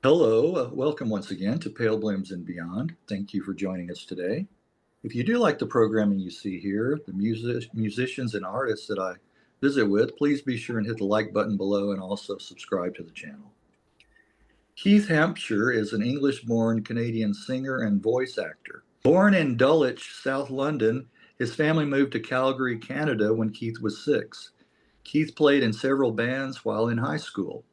Hello, welcome once again to Pale Blooms and Beyond. Thank you for joining us today. If you do like the programming you see here, the musicians and artists that I visit with, please be sure and hit the like button below and also subscribe to the channel. Keith Hampshire is an English-born Canadian singer and voice actor. Born in Dulwich, South London, his family moved to Calgary, Canada when Keith was 6. Keith played in several bands while in high school.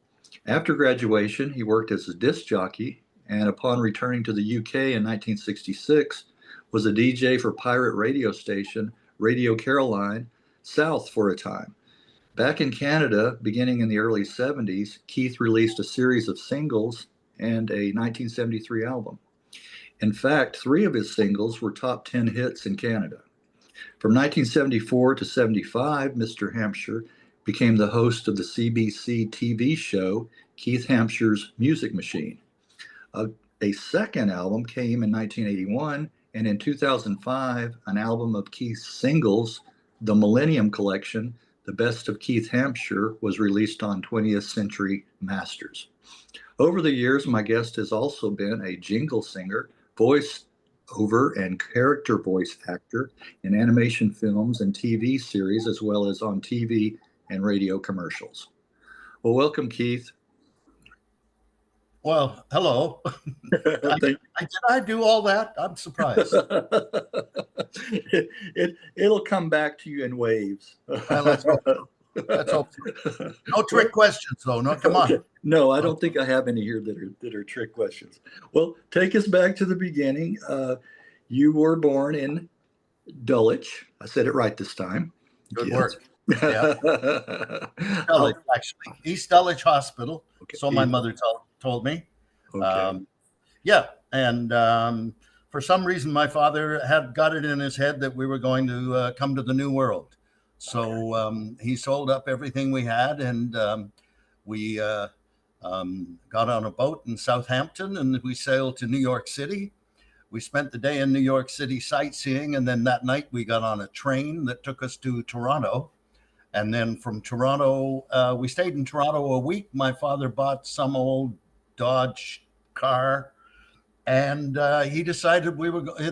After graduation, he worked as a disc jockey, and upon returning to the UK in 1966, was a DJ for pirate radio station Radio Caroline South for a time. Back in Canada, beginning in the early 70s, Keith released a series of singles and a 1973 album. In fact, 3 of his singles were top 10 hits in Canada. From 1974 to 75, Mr. Hampshire became the host of the CBC TV show Keith Hampshire's Music Machine. A second album came in 1981, and in 2005, an album of Keith's singles, the Millennium Collection, The Best of Keith Hampshire, was released on 20th Century Masters. Over the years, my guest has also been a jingle singer, voice over and character voice actor in animation films and TV series, as well as on TV and radio commercials. Well, welcome, Keith. Well, hello. Did I do all that? I'm surprised. It'll come back to you in waves. Let's hope so. Let's hope so. No trick questions, though. No, come on. Okay. No, I don't think I have any here that are trick questions. Well, take us back to the beginning. You were born in Dulwich. I said it right this time. Good work. Yeah. Dulwich, actually. East Dulwich Hospital. Okay. So my mother told me. Okay. And for some reason, my father had got it in his head that we were going to come to the New World. So he sold up everything we had, and we got on a boat in Southampton, and we sailed to New York City. We spent the day in New York City sightseeing, and then that night we got on a train that took us to Toronto. And then from Toronto, we stayed in Toronto a week. My father bought some old Dodge car, and he decided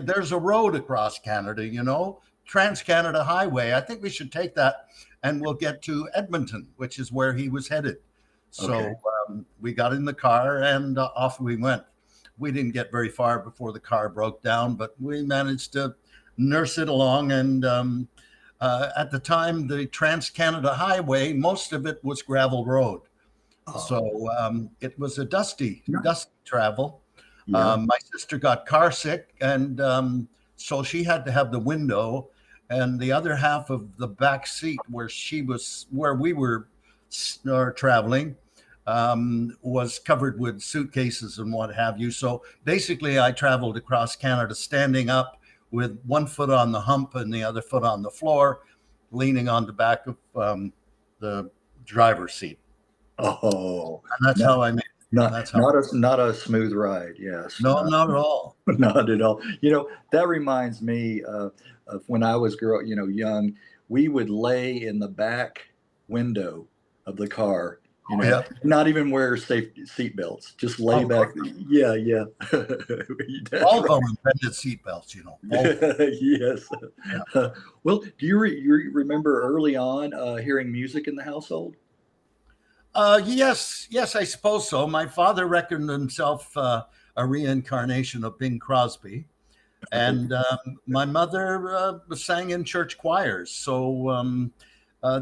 there's a road across Canada, Trans-Canada Highway. I think we should take that, and we'll get to Edmonton, which is where he was headed. So we got in the car, and off we went. We didn't get very far before the car broke down, but we managed to nurse it along. And at the time, the Trans-Canada Highway, most of it was gravel road. So it was a dusty travel. Yeah. My sister got car sick, and so she had to have the window, and the other half of the back seat where we were traveling was covered with suitcases and what have you. So basically I traveled across Canada standing up with one foot on the hump and the other foot on the floor, leaning on the back of the driver's seat. Oh, and that's how I made it. Not a smooth ride. Yes. No, not at all. Not at all. That reminds me of when I was young. We would lay in the back window of the car. Not even wear seat belts. Just lay back. Course. Yeah. All of them invented seat belts. Yes. Yeah. Well, do you remember early on hearing music in the household? Yes, I suppose so. My father reckoned himself a reincarnation of Bing Crosby, and my mother sang in church choirs. So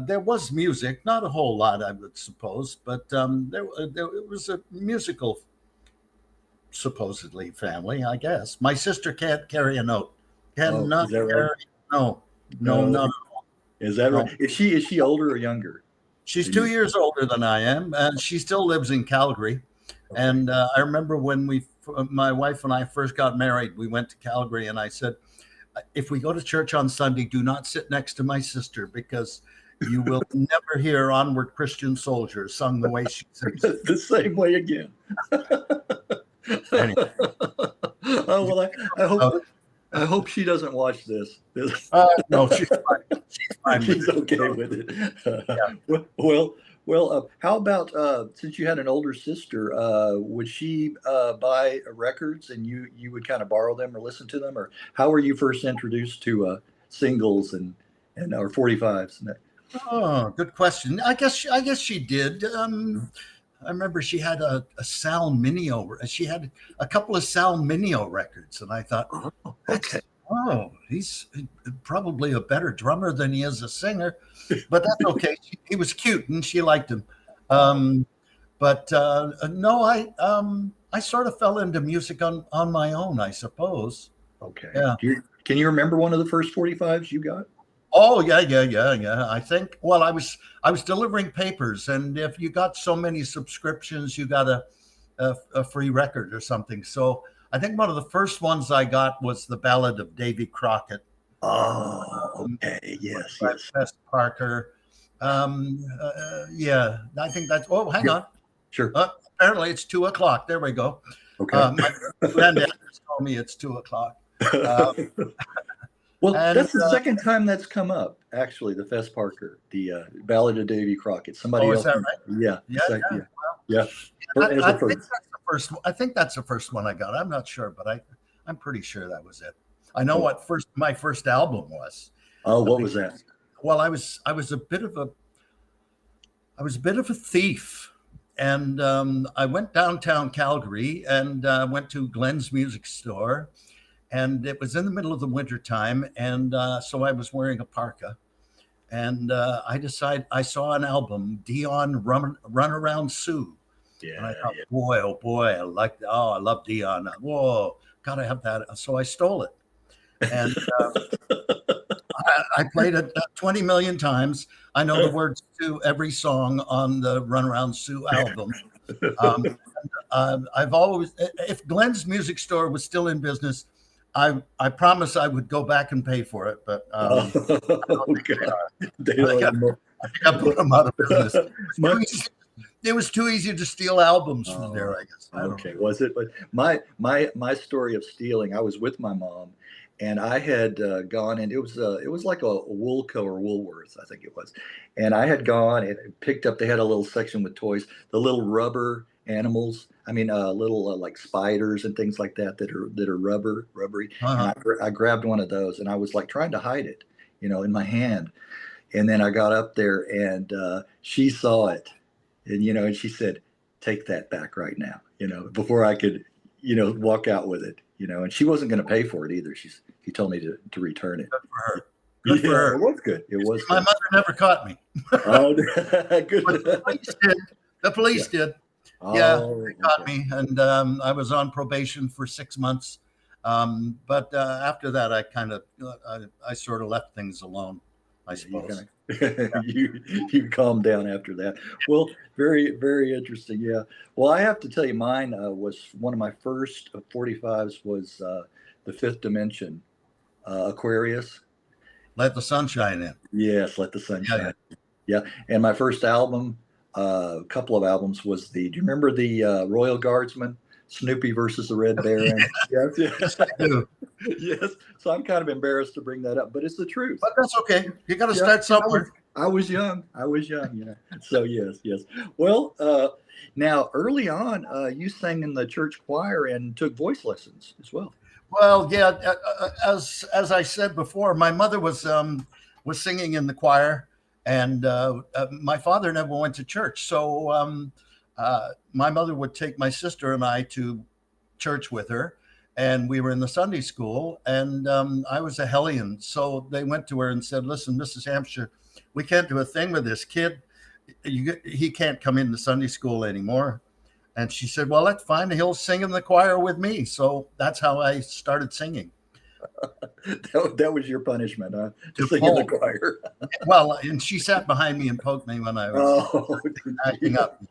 there was music, not a whole lot, I would suppose, but it was a musical, supposedly, family, I guess. My sister can't carry a note. Cannot carry. Right? No, not at all. Is that right? Is she older or younger? She's 2 years older than I am, and she still lives in Calgary. Okay. And I remember when my wife and I first got married, we went to Calgary, and I said, if we go to church on Sunday, do not sit next to my sister, because you will never hear Onward Christian Soldiers sung the way she sings. The same way again. Anyway. Oh, well, I hope she doesn't watch this. No, she's fine. She's okay with it. Yeah. Well, Well, how about since you had an older sister, would she buy records and you would kind of borrow them or listen to them, or how were you first introduced to singles and or 45s? And that? Oh, good question. I guess she did. I remember she had a Sal Mineo. She had a couple of Sal Mineo records, and I thought, Oh, that's okay. he's probably a better drummer than he is a singer, but that's okay. He was cute, and she liked him. Oh, Um, but no, I sort of fell into music on my own, I suppose. okay. Yeah. Can you remember one of the first 45s you got? Oh yeah, yeah, yeah, yeah. I think. Well, I was delivering papers, and if you got so many subscriptions, you got a free record or something. So I think one of the first ones I got was the Ballad of Davy Crockett Oh, okay. Yes, by yes. Bess Parker. Yeah, I think that's. Oh, hang Yeah, on. sure. Apparently, it's 2 o'clock. There we go. Okay. My granddad just told me it's 2 o'clock. Uh, Well, and that's the second time that's come up, actually, the Fess Parker, the Ballad of Davy Crockett. Somebody oh, is else, that right? yeah, Yeah, yeah. yeah, yeah, as I a think first. that's the first. I think that's the first one I got. I'm not sure, but I'm pretty sure that was it. I know Oh, what my first album was. oh, uh, what was because- that? Well, I was a bit of a thief, and I went downtown Calgary and went to Glenn's Music Store, and it was in the middle of the winter time, and so I was wearing a parka, and I saw an album, Dion Run Around Sue. And I Yeah, thought, yeah. boy, oh boy, I love Dion. Whoa, gotta have that. So I stole it, and I played it 20 million times. I know the words to every song on the Run Around Sue album. Um, I've always, if Glenn's Music Store was still in business, I promise I would go back and pay for it. But Oh, I don't think they God. are. They I think don't I, anymore. I think I put them out of business. My, It was too easy to steal albums from oh, there, I guess. I don't okay. know. Was it? But my story of stealing, I was with my mom, and I had gone, and it was like a Woolco or Woolworths, I think it was, and I had gone and picked up. They had a little section with toys, the little rubber animals. I mean, little like spiders and things like that are rubbery. And Uh-huh. I grabbed one of those, and I was like trying to hide it, in my hand. And then I got up there, and she saw it, and she said, "Take that back right now," before I could, walk out with it, and she wasn't going to pay for it either. She told me to return it. Good for her. Good for Yeah, her. it was good. It was My good. mother never caught me, Oh, but good. the police did. The Yeah. police did. Yeah, Oh, they caught okay. me, and I was on probation for 6 months. But after that, I sort of left things alone, I Yeah, you suppose. kind of you calmed down after that. Well, very very interesting. Yeah. Well, I have to tell you, mine was one of my first 45s was the Fifth Dimension, Aquarius. Let the sunshine in. Yes, Let the Sun Yeah, yeah. Shine. Yeah, and my first album, a couple of albums was the. Do you remember the Royal Guardsman, Snoopy versus the Red Baron? Yes, Yes, yes, I do. yes. So I'm kind of embarrassed to bring that up, but it's the truth. But that's okay. You got to Yeah, start I was somewhere. I was young. I was young, So yes, yes. Well, now early on, you sang in the church choir and took voice lessons as well. Well, yeah. As I said before, my mother was singing in the choir, and my father never went to church. So my mother would take my sister and I to church with her, and we were in the Sunday school, and I was a hellion. So they went to her and said, "Listen, Mrs. Hampshire, we can't do a thing with this kid. He can't come into Sunday school anymore." And she said, "Well, that's fine. He'll sing in the choir with me." So that's how I started singing. That was your punishment, huh? To To sing in the Paul. choir. Well, and she sat behind me and poked me when I was Oh, did acting she? up.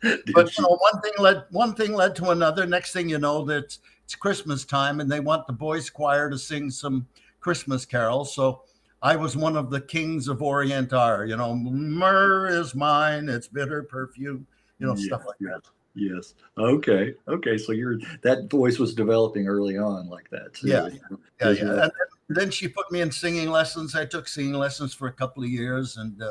Did But she? one thing led to another. Next thing you know, that it's Christmas time, and they want the boys' choir to sing some Christmas carols. So I was one of the kings of Orient are. Myrrh is mine, its bitter perfume. Yes, Stuff like yes, that. yes. Okay, okay. So that voice was developing early on like that Yeah, too. yeah, As you yeah. were. And then she put me in singing lessons. I took singing lessons for a couple of years, and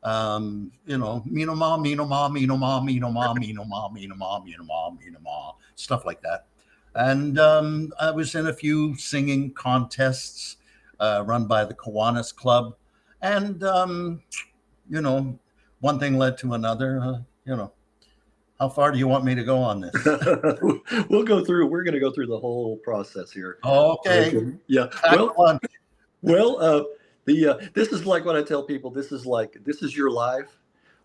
You know, Mino Ma, Mino Ma, Mino Ma, Mino Ma, Mino Ma, Mino Ma, Mino Ma, Mino Ma, stuff like that. And I was in a few singing contests run by the Kiwanis Club. And, you know, one thing led to another. You know, how far do you want me to go on this? We'll go through. We're going to go through the whole process here. Okay. Yeah. Pack lunch. This is like what I tell people. This is your life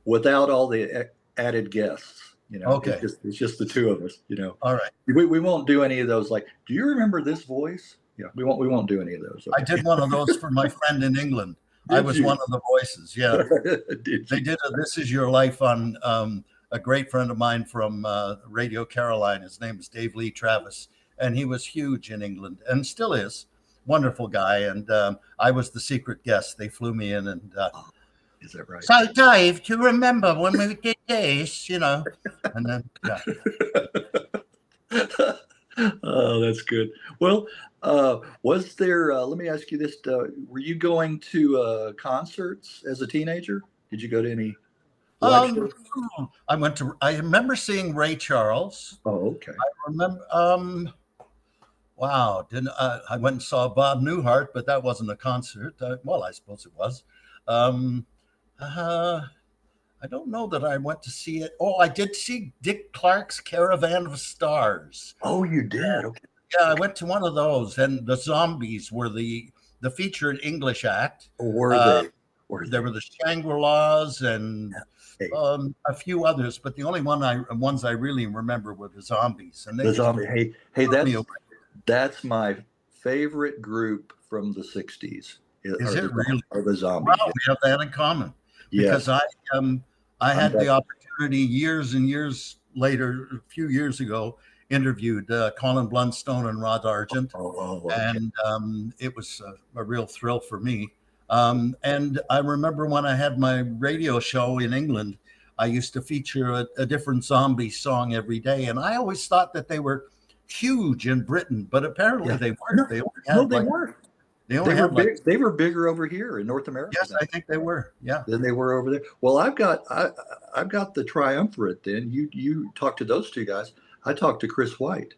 without all the added guests. You know, Okay. it's just the two of us. You know. All right. We won't do any of those. Like, do you remember this voice? Yeah, we won't do any of those. Okay. I did one of those for my friend in England. I was one of the voices. Yeah. They did a This Is Your Life on a great friend of mine from Radio Caroline. His name is Dave Lee Travis, and he was huge in England and still is. Wonderful guy. And I was the secret guest. They flew me in and is that right? So Dave, do you remember when we did this, you know? And then yeah. Oh, that's good. Well, was there, let me ask you this, were you going to concerts as a teenager? Did you go to any live shows? I remember seeing Ray Charles. Oh, okay. I remember, wow, I went and saw Bob Newhart, but that wasn't a concert. Well, I suppose it was. I don't know that I went to see it. Oh, I did see Dick Clark's Caravan of Stars. Oh, you did? Okay. Yeah, I went to one of those, and the Zombies were the featured English act. Were they? There were the Shangri-Las and a few others, but the only ones I really remember were the Zombies. And the Zombies. Hey, that's my favorite group from the '60s. Is it really? Or the Zombies? Wow, we have that in common. Because I had the opportunity years and years later, a few years ago, interviewed Colin Blunstone and Rod Argent, and it was a real thrill for me. And I remember when I had my radio show in England, I used to feature a different zombie song every day, and I always thought that they were huge in Britain, but apparently they weren't. They weren't. They were bigger over here in North America. Yes, I think they were. Yeah. Than they were over there. Well, I've got the triumvirate. Then you talked to those two guys. I talked to Chris White.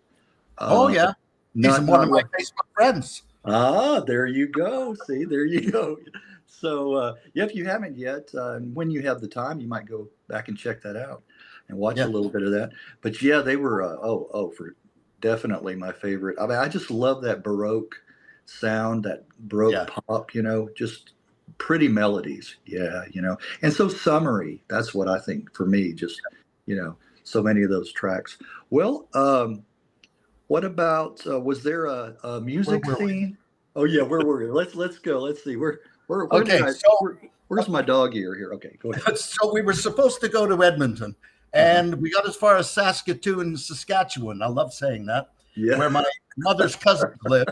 Yeah, he's one of my Facebook friends. Ah, there you go. See, there you go. So if you haven't yet, when you have the time, you might go back and check that out and watch a little bit of that. But yeah, they were for definitely my favorite. I mean, I just love that Baroque sound, that Baroque pop, you know, just pretty melodies. Yeah, you know, and so summery. That's what I think for me, just, you know, so many of those tracks. Well, what about, was there a music scene? Oh yeah, where were we? Let's go. Let's see. Where's my dog ear here? Okay, go ahead. So we were supposed to go to Edmonton, and we got as far as Saskatoon, Saskatchewan. I love saying that. Yeah. Where my mother's cousins live.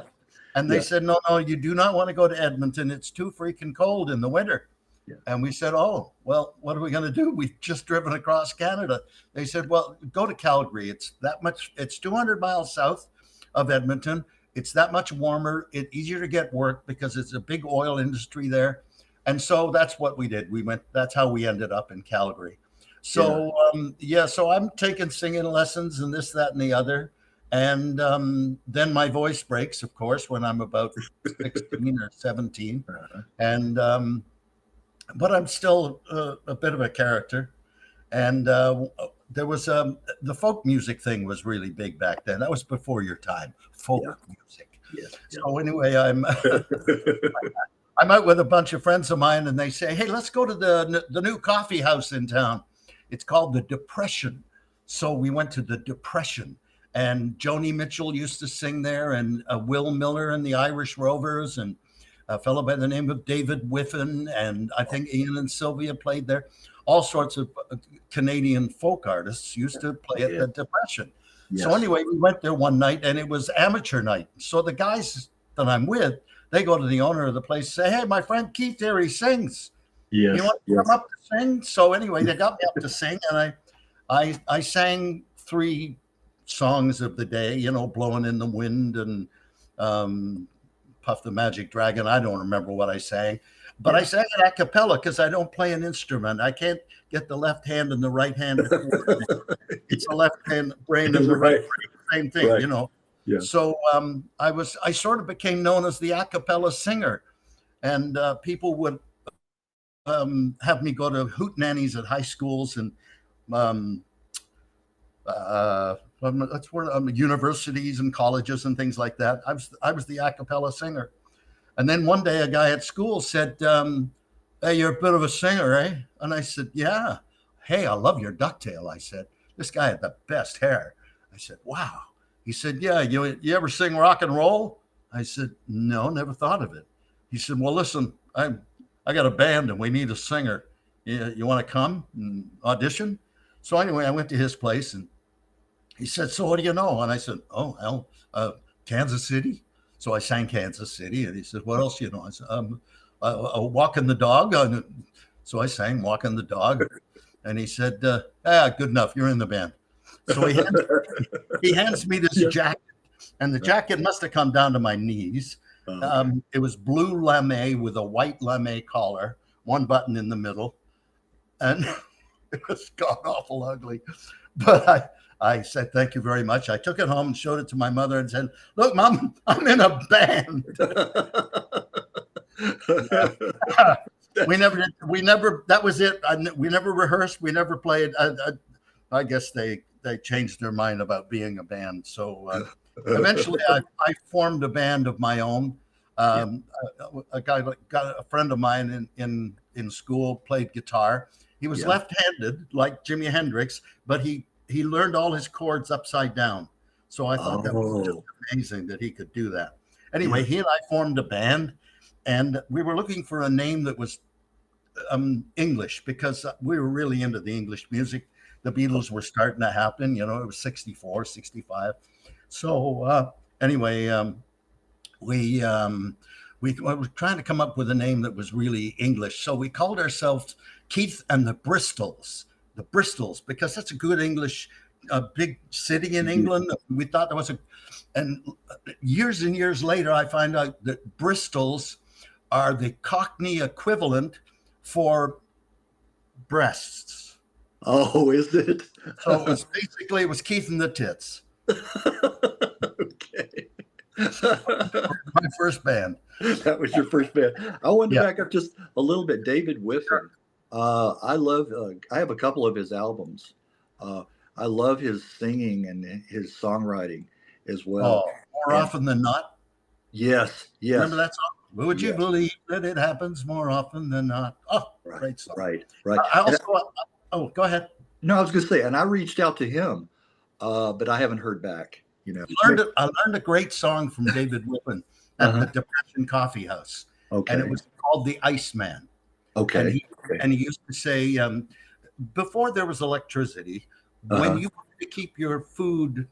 And they said, no, you do not want to go to Edmonton. It's too freaking cold in the winter. Yeah. And we said, oh, well, what are we going to do? We've just driven across Canada. They said, well, go to Calgary. It's 200 miles south of Edmonton. It's that much warmer. It's easier to get work because it's a big oil industry there. And so that's what we did. That's how we ended up in Calgary. So, so I'm taking singing lessons and this, that, and the other. And then my voice breaks, of course, when I'm about 16 or 17. And but I'm still a bit of a character. And there was the folk music thing was really big back then. That was before your time, folk music. So anyway, I'm out with a bunch of friends of mine, and they say, hey, let's go to the new coffee house in town. It's called the Depression. So we went to the Depression. And Joni Mitchell used to sing there, and Will Miller and the Irish Rovers, and a fellow by the name of David Whiffen, and I think Ian and Sylvia played there. All sorts of Canadian folk artists used to play at the Depression. Yes. So anyway, we went there one night, and it was amateur night. So the guys that I'm with, they go to the owner of the place, say, hey, my friend Keith here, he sings. Yes. You want to come up to sing? So anyway, they got me up to sing, and I sang 3 songs of the day, you know, Blowing in the Wind and Puff the Magic Dragon. I don't remember what I sang, but I sang it a cappella because I don't play an instrument. I can't get the left hand and the right hand to coordinate. It's the left hand brain and the right brain, same thing, you know. Yeah. So I sort of became known as the a cappella singer, and people would have me go to hootenannies at high schools and that's where universities and colleges and things like that. I was the a cappella singer, and then one day a guy at school said, "Hey, you're a bit of a singer, eh?" And I said, "Yeah." "Hey, I love your ducktail." I said, "This guy had the best hair." I said, "Wow." He said, "Yeah, you ever sing rock and roll?" I said, "No, never thought of it." He said, "Well, listen, I got a band and we need a singer. You want to come and audition?" So anyway, I went to his place and he said, "So what do you know?" And I said, "Oh, hell, Kansas City." So I sang Kansas City, and he said, "What else do you know?" I said, "Walking the Dog." So I sang Walking the Dog, and he said, "Good enough. You're in the band." So he hands me this jacket, and the jacket must have come down to my knees. It was blue lame with a white lame collar, one button in the middle, and it was god awful ugly. But I said, "Thank you very much." I took it home and showed it to my mother and said, "Look, Mom, I'm in a band." We never, that was it. We never rehearsed. We never played. I guess they changed their mind about being a band. So eventually I formed a band of my own. A friend of mine in school played guitar. He was left-handed like Jimi Hendrix, but he learned all his chords upside down. So I thought that was just amazing that he could do that. Anyway, he and I formed a band, and we were looking for a name that was English, because we were really into the English music. The Beatles were starting to happen, it was 64, 65. So anyway, we were trying to come up with a name that was really English. So we called ourselves Keith and the Bristols, because that's a good English, big city in England. We thought there was and years and years later, I find out that Bristols are the Cockney equivalent for breasts. Oh, is it? So it was Keith and the Tits. Okay. My first band. That was your first band. I wanted to back up just a little bit. David Whiffen. I have a couple of his albums. I love his singing and his songwriting as well. More often than not. Yes. Remember that song? Would you believe that it happens more often than not? Oh, great song. Right. I also, go ahead. No, I was going to say, and I reached out to him, but I haven't heard back. I learned a great song from David Whiffen at the Depression Coffee House. Okay. And it was called The Iceman. Okay. And he used to say, before there was electricity, when you wanted to keep your food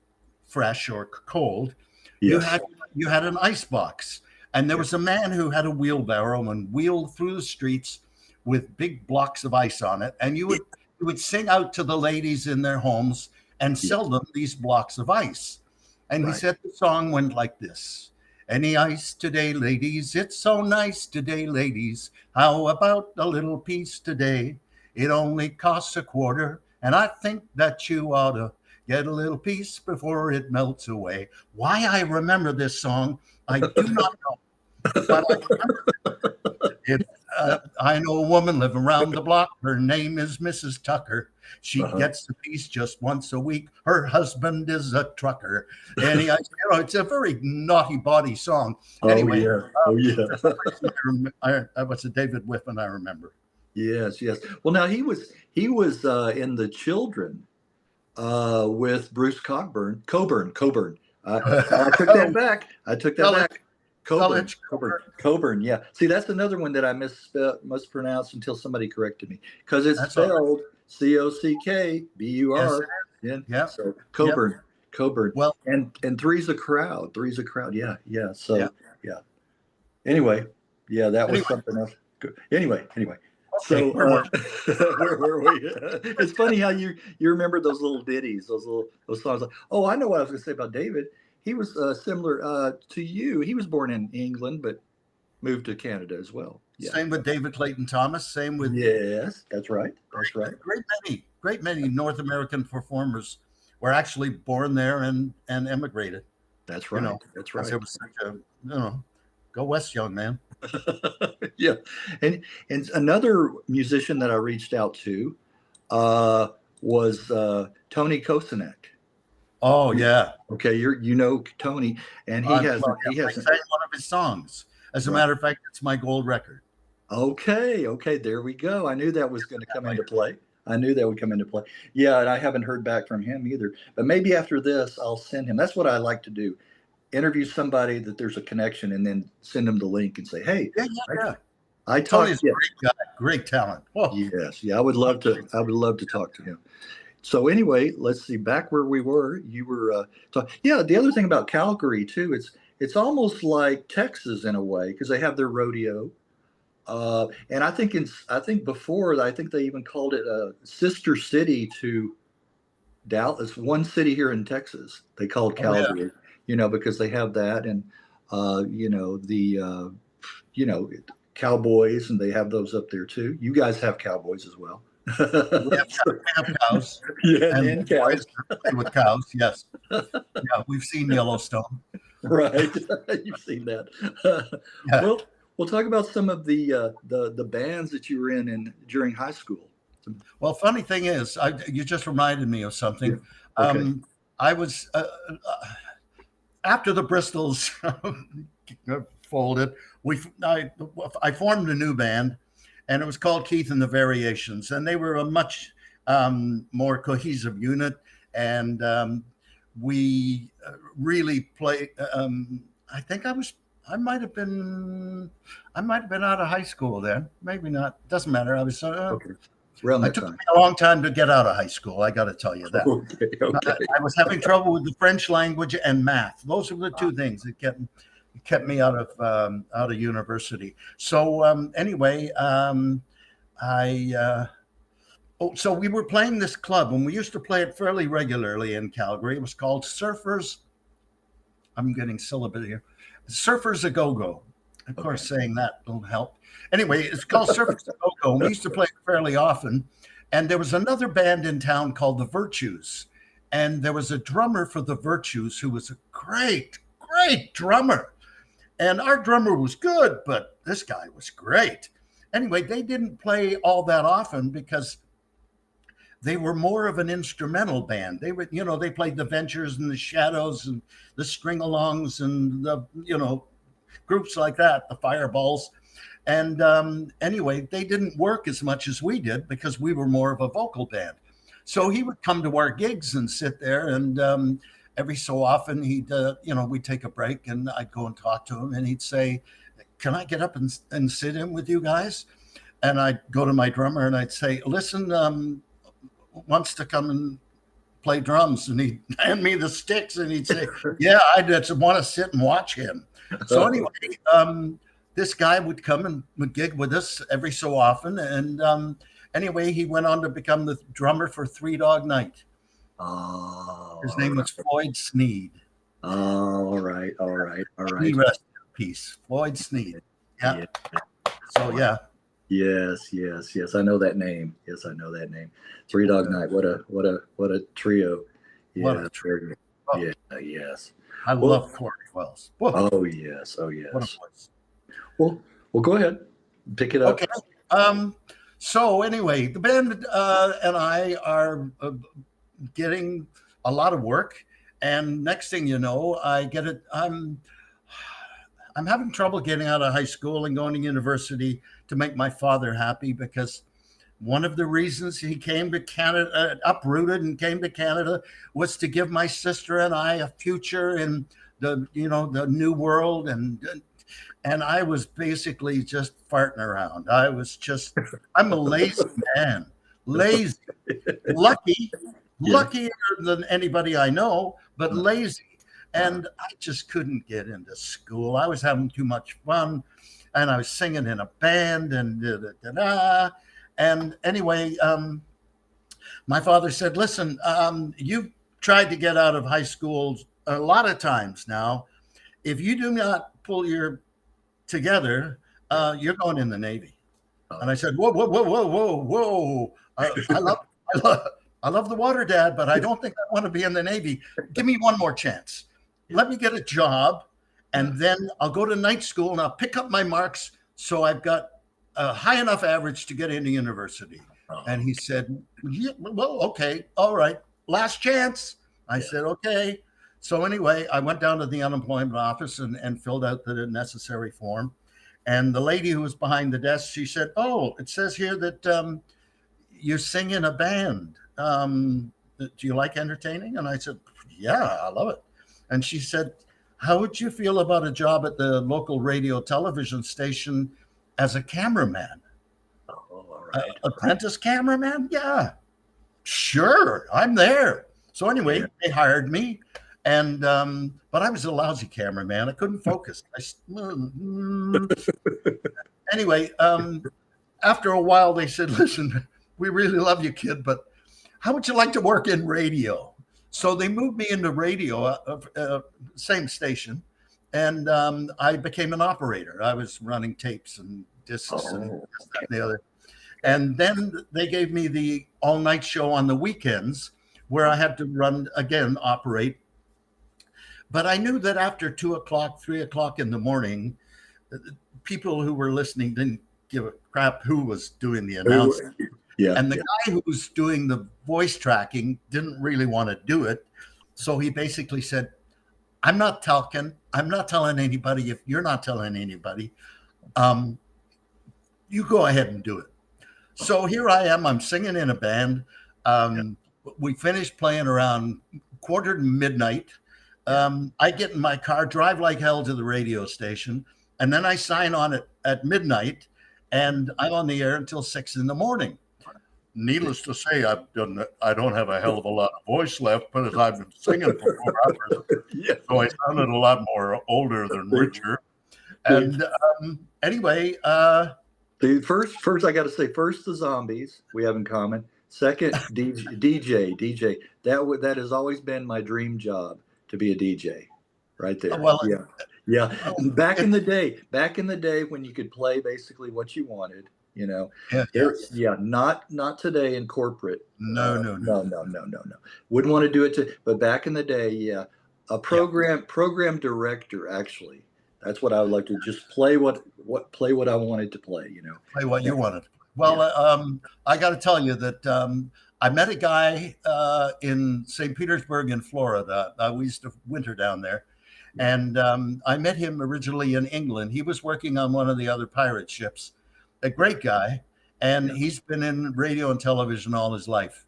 fresh or cold, you had an ice box. And there was a man who had a wheelbarrow and wheeled through the streets with big blocks of ice on it. And you would sing out to the ladies in their homes and sell them these blocks of ice. And he said the song went like this: "Any ice today, ladies? It's so nice today, ladies. How about a little piece today? It only costs a quarter, and I think that you ought to get a little piece before it melts away." Why I remember this song, I do not know. But I remember it. I know a woman living around the block. Her name is Mrs. Tucker. She gets a piece just once a week. Her husband is a trucker. And it's a very naughty body song. Anyway, what's a David Whiffen I remember. Yes. Well, now he was in The Children with Bruce Coburn. I took that back. Coburn. Yeah. See, that's another one that I mispronounced until somebody corrected me, because it's spelled Cockbur. Yeah. So Coburn. Well, and three's a crowd. Yeah. So Anyway, that was something else. Good. Anyway. So where were we? It's funny how you remember those little ditties, those songs. Like, oh, I know what I was going to say about David. he was similar to you. He was born in England, but moved to Canada as well. Yeah. Same with David Clayton Thomas. Same with Yes, that's right. That's right. great many North American performers were actually born there and emigrated. That's You right. know, That's because right. it was such a go west, young man. Yeah, and another musician that I reached out to uh, was Tony Kosanek. Oh yeah, Okay, you know Tony, and he I has love he him. I has sang one of his songs. As a right. matter of fact, it's my gold record. Okay, okay, there we go. I knew that was going to come into play. I knew that would come into play. Yeah, and I haven't heard back from him either. But maybe after this, I'll send him. That's what I like to do. Interview somebody that there's a connection, and then send them the link and say, "Hey, Yeah, yeah, yeah. I Tony's talked." a Yeah, great guy, great talent. Oh, yes, yeah. I would love to. I would love to talk to him. So anyway, let's see. Back where we were, you were. Yeah, the other thing about Calgary too, it's almost like Texas in a way because they have their rodeo. And I think before I think they even called it a sister city to Dallas. One city here in Texas they called oh yeah. Calgary, because they have that, and the you know cowboys, and they have those up there too. You guys have cowboys as well. We have cows Yeah, and and cows, boys play with cows. Yes, yeah, we've seen Yellowstone. right? You've seen that. Yeah. Well, we'll talk about some of the bands that you were in during high school. Well, funny thing is, you just reminded me of Yeah. something. Okay. I was after the Bristols folded. I formed a new band, and it was called Keith and the Variations, and they were a much more cohesive unit, and we really played. I think I might have been out of high school then. Maybe not. Doesn't matter. I was. Okay. Around It that took time. me a long time to get out of high school. I got to tell you that. Okay. Okay. I was having trouble with the French language and math. Those were the two things that kept me out of university. So anyway, so we were playing this club, and we used to play it fairly regularly in Calgary. It was called Surfers. I'm getting syllable here. Surfers a Go-Go. Of course, saying that don't help. Anyway, it's called Surfers a Go-Go. And we used to play it fairly often. And there was another band in town called the Virtues. And there was a drummer for the Virtues who was a great, great drummer. And our drummer was good, but this guy was great. Anyway, they didn't play all that often because they were more of an instrumental band. They were, they played the Ventures and the Shadows and the String-alongs and the, groups like that, the Fireballs. And anyway, they didn't work as much as we did because we were more of a vocal band. So he would come to our gigs and sit there, and every so often we'd take a break, and I'd go and talk to him, and he'd say, "Can I get up and sit in with you guys?" And I'd go to my drummer and I'd say, "Listen, wants to come and play drums," and he'd hand me the sticks and he'd say, "Yeah, I just want to sit and watch him." So anyway, this guy would come and would gig with us every so often, and anyway, he went on to become the drummer for Three Dog Night. Oh, His name was Floyd Sneed. Oh, all right. He rest in peace, Floyd Sneed. Yeah. So yeah. Yes. I know that name. Yes, I know that name. Three Dog Night. What a trio. Yeah. What a trio. Oh. Yeah. Yes. I love Corey Wells. Whoa. Oh yes. What a voice. Well, go ahead. Pick it up. Okay. So anyway, the band and I are getting a lot of work, and next thing you know, I'm having trouble getting out of high school and going to university to make my father happy, because one of the reasons he came to Canada, uprooted and came to Canada, was to give my sister and I a future in the new world, and I was basically just farting around. I'm a lazy man, lazy, luckier than anybody I know, but lazy. And I just couldn't get into school. I was having too much fun, and I was singing in a band, and anyway, my father said, "Listen, you tried to get out of high school a lot of times now, if you do not pull your together, you're going in the Navy. And I said, whoa, whoa, whoa, whoa, whoa, whoa. I love, I love, I love the water, Dad, but I don't think I want to be in the Navy. Give me one more chance. Let me get a job, and then I'll go to night school and I'll pick up my marks so I've got a high enough average to get into university. And he said, yeah, well, okay, all right, last chance. I said, okay. So anyway, I went down to the unemployment office and filled out the necessary form. And the lady who was behind the desk, she said, oh, it says here that you sing in a band. Do you like entertaining? And I said, yeah, I love it. And she said, how would you feel about a job at the local radio television station as a cameraman? Oh, all right. Apprentice cameraman? Yeah, sure, I'm there. So anyway, they hired me. And but I was a lousy cameraman. I couldn't focus. Anyway, after a while, they said, "Listen, we really love you, kid, but how would you like to work in radio?" So they moved me into radio, same station, and I became an operator. I was running tapes and discs and this, that, and the other. And then they gave me the all-night show on the weekends, where I had to run again, operate. But I knew that after 2 o'clock, 3 o'clock in the morning, people who were listening didn't give a crap who was doing the announcing. And the guy who was doing the voice tracking didn't really want to do it. So he basically said, I'm not telling anybody if you're not telling anybody. You go ahead and do it. So here I am. I'm singing in a band. We finished playing around 1:45. I get in my car, drive like hell to the radio station, and then I sign on at midnight, and I'm on the air until 6 in the morning. Needless to say, I don't have a hell of a lot of voice left, but as I've been singing for 4 hours, so I sounded a lot more older than richer. And anyway, first I got to say, first the zombies we have in common. Second, DJ. That has always been my dream job, to be a DJ, right there. Well, yeah. Back in the day when you could play basically what you wanted, you know. Not today in corporate. No. Wouldn't want to do it but back in the day, a program director, actually. That's what I would like to just play what I wanted to play, you know. Play what you wanted. Well, I got to tell you that I met a guy in St. Petersburg in Florida. We used to winter down there. And I met him originally in England. He was working on one of the other pirate ships. A great guy. And he's been in radio and television all his life.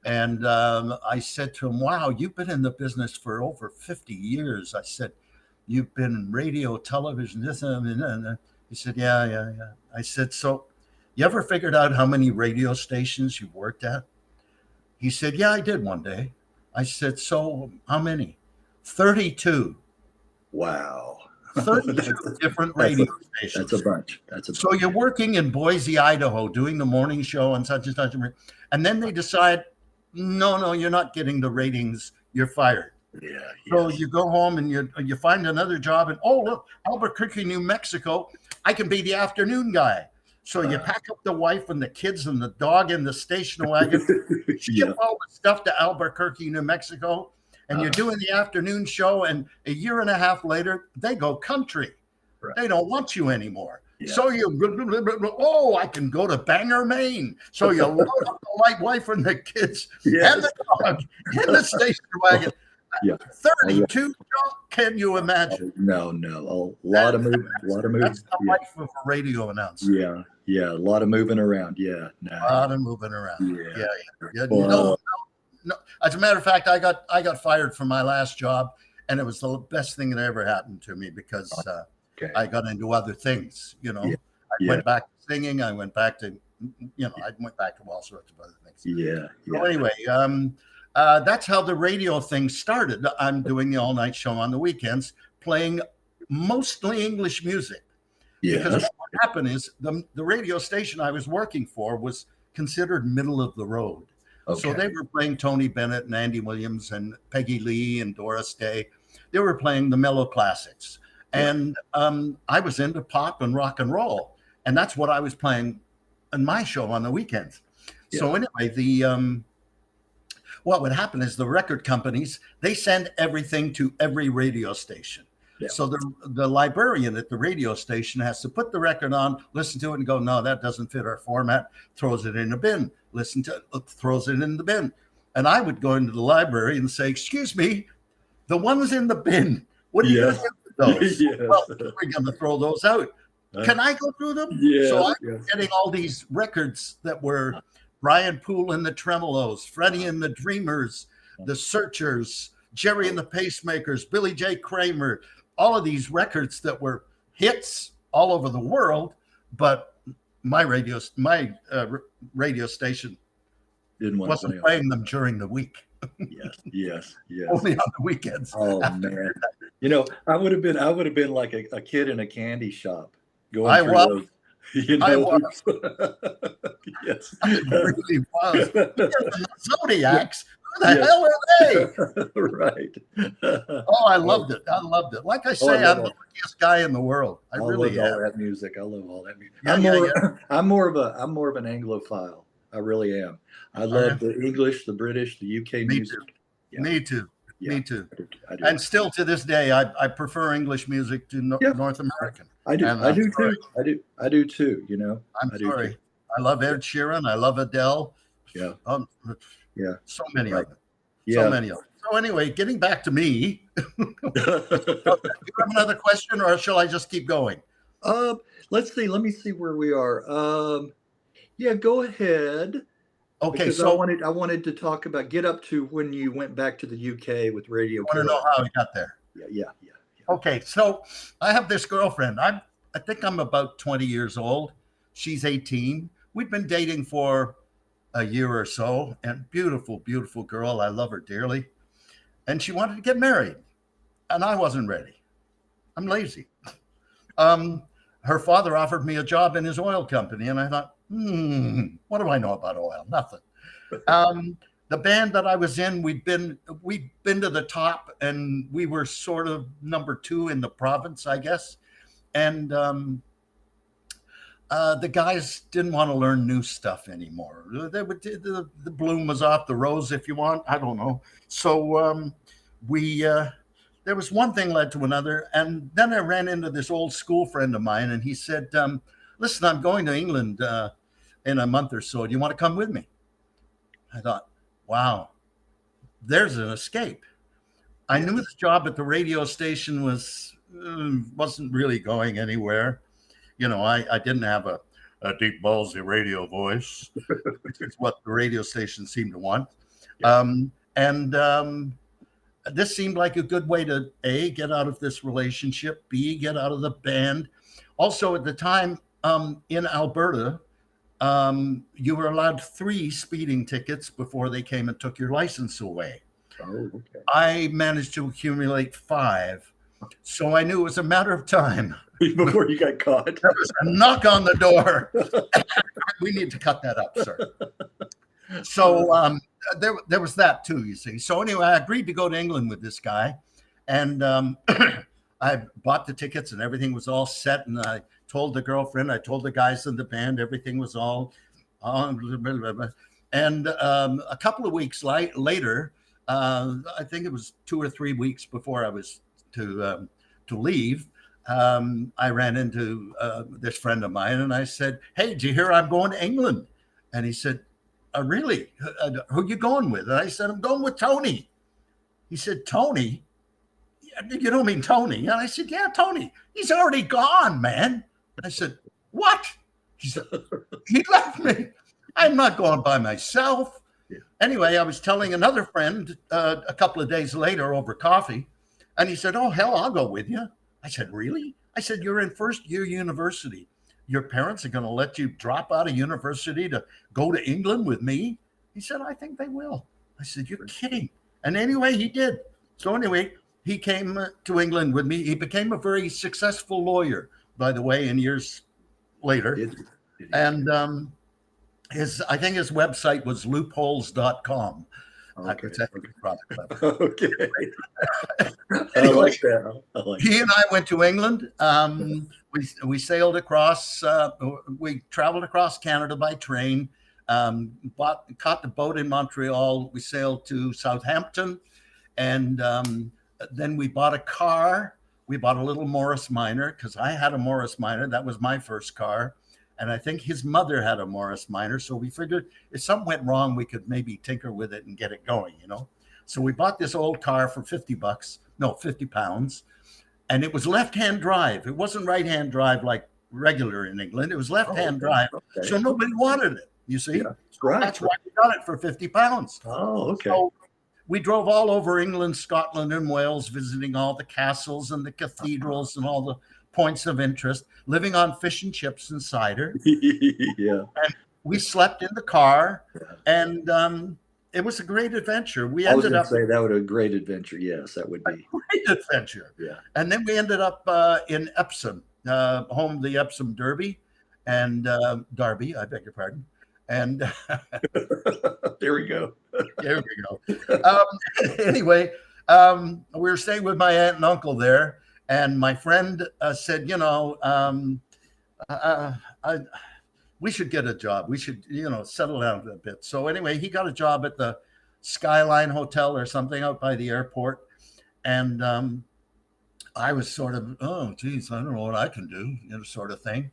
And I said to him, wow, you've been in the business for over 50 years. I said, you've been in radio, television, this and he said, yeah. I said, so you ever figured out how many radio stations you've worked at? He said, yeah, I did one day. I said, so how many? 32. Wow. 32 different radio stations. That's a bunch. So you're working in Boise, Idaho, doing the morning show on such and such. And then they decide, no, you're not getting the ratings. You're fired. Yeah. So you go home and you find another job. And, oh, look, Albuquerque, New Mexico. I can be the afternoon guy. So you pack up the wife and the kids and the dog in the station wagon, ship all the stuff to Albuquerque, New Mexico, and you're doing the afternoon show. And a year and a half later, they go country. Right. They don't want you anymore. Yeah. So I can go to Bangor, Maine. So you load up the light wife and the kids and the dog in the station wagon. 32, can you imagine? No. A lot of moving. That's the life of a radio announcer. Yeah. A lot of moving around. Yeah. A lot of moving around. Yeah. Well, no. As a matter of fact, I got fired from my last job, and it was the best thing that ever happened to me because I got into other things. You know, I went back to singing. I went back to, I went back to all sorts of other things. Yeah. So anyway, that's how the radio thing started. I'm doing the all-night show on the weekends, playing mostly English music. Yeah. Because what happened is the radio station I was working for was considered middle of the road. Okay. So they were playing Tony Bennett and Andy Williams and Peggy Lee and Doris Day. they were playing the mellow classics. And I was into pop and rock and roll. And that's what I was playing in my show on the weekends. Yeah. So anyway, what would happen is the record companies, they send everything to every radio station. Yeah. So the librarian at the radio station has to put the record on, listen to it, and go, no, that doesn't fit our format, throws it in a bin, listen to it, throws it in the bin. And I would go into the library and say, excuse me, the ones in the bin, what are you going to do with those? Yes. Well, we're going to throw those out. Can I go through them? Yeah. So I'm getting all these records that were Brian Poole and the Tremolos, Freddie and the Dreamers, the Searchers, Jerry and the Pacemakers, Billy J. Kramer, all of these records that were hits all over the world, but my radio station wasn't playing them during the week. Yes. Only on the weekends. Oh man, I would have been like a kid in a candy shop going I through was. those. I was. Yes, it really was. The Zodiacs. Who the hell are they? Right. Oh, I loved it. Like I say, I'm the luckiest guy in the world. I really love am. all that music. I love all that music. Yeah, I'm more of an Anglophile. I really am. I love the English, the British, the UK music. Yeah. Me too. Yeah, Me too. I do. And still to this day, I prefer English music to North American. I do. I do too. I do too. I'm sorry. I love Ed Sheeran. I love Adele. Yeah. So many of them. Yeah. So many of them. So anyway, getting back to me. Do you have another question, or shall I just keep going? Let's see. Let me see where we are. Yeah, go ahead. Okay, because so I wanted to talk about get up to when you went back to the UK with Radio. I want to know how I got there. Yeah. Okay, so I have this girlfriend. I think I'm about 20 years old. She's 18. We've been dating for a year or so, and beautiful, beautiful girl. I love her dearly. And she wanted to get married, and I wasn't ready. I'm lazy. Her father offered me a job in his oil company, and I thought, what do I know about oil? Nothing. The band that I was in, we'd been to the top, and we were sort of number 2 in the province, I guess. And the guys didn't want to learn new stuff anymore. The bloom was off the rose, if you want. I don't know. So there was one thing led to another, and then I ran into this old school friend of mine, and he said, listen, I'm going to England in a month or so. Do you want to come with me? I thought, wow, there's an escape. I knew the job at the radio station wasn't really going anywhere. I didn't have a deep, ballsy radio voice, which is what the radio station seemed to want. This seemed like a good way to A, get out of this relationship, B, get out of the band. Also, at the time in Alberta, you were allowed 3 speeding tickets before they came and took your license away. Oh, okay. I managed to accumulate 5. So I knew it was a matter of time. Before you got caught. There was a knock on the door. We need to cut that up, sir. So there was that too, you see. So anyway, I agreed to go to England with this guy. And I bought the tickets and everything was all set. And I told the girlfriend, I told the guys in the band, everything was all on. And a couple of weeks later, I think it was 2 or 3 weeks before I was to leave, I ran into this friend of mine and I said, hey, did you hear I'm going to England? And he said, really? Who you going with? And I said, I'm going with Tony. He said, Tony? You don't mean Tony? And I said, yeah, Tony. He's already gone, man. I said, what? He said, he left me. I'm not going by myself. Yeah. Anyway, I was telling another friend a couple of days later over coffee, and he said, oh, hell, I'll go with you. I said, really? I said, you're in first year university. Your parents are going to let you drop out of university to go to England with me? He said, I think they will. I said, you're kidding. And anyway, he did. So anyway, he came to England with me. He became a very successful lawyer, by the way, in years later. And I think his website was loopholes.com. at Okay. executive product level. Okay. I Anyway, like that. I like he that. and I went to England. We sailed across. We traveled across Canada by train. Caught the boat in Montreal. We sailed to Southampton, and then we bought a car. We bought a little Morris Minor because I had a Morris Minor. That was my first car. And I think his mother had a Morris Minor. So we figured if something went wrong, we could maybe tinker with it and get it going, you know? So we bought this old car for 50 pounds. And it was left-hand drive. It wasn't right-hand drive like regular in England. It was left-hand drive. Okay. So nobody wanted it, you see? Yeah, right. That's why we got it for 50 pounds. Oh, okay. So we drove all over England, Scotland, and Wales, visiting all the castles and the cathedrals and all the points of interest, living on fish and chips and cider. Yeah. And we slept in the car, and it was a great adventure. I was going to say that would be a great adventure. Yes, that would be. Great adventure. Yeah. And then we ended up in Epsom, home of the Epsom Derby and Derby, I beg your pardon. And there we go. there we go. Anyway, we were staying with my aunt and uncle there, and my friend said, you know, we should get a job. We should, you know, settle down a bit. So anyway, he got a job at the Skyline Hotel or something out by the airport. And I was sort of, oh, geez, I don't know what I can do, you know, sort of thing.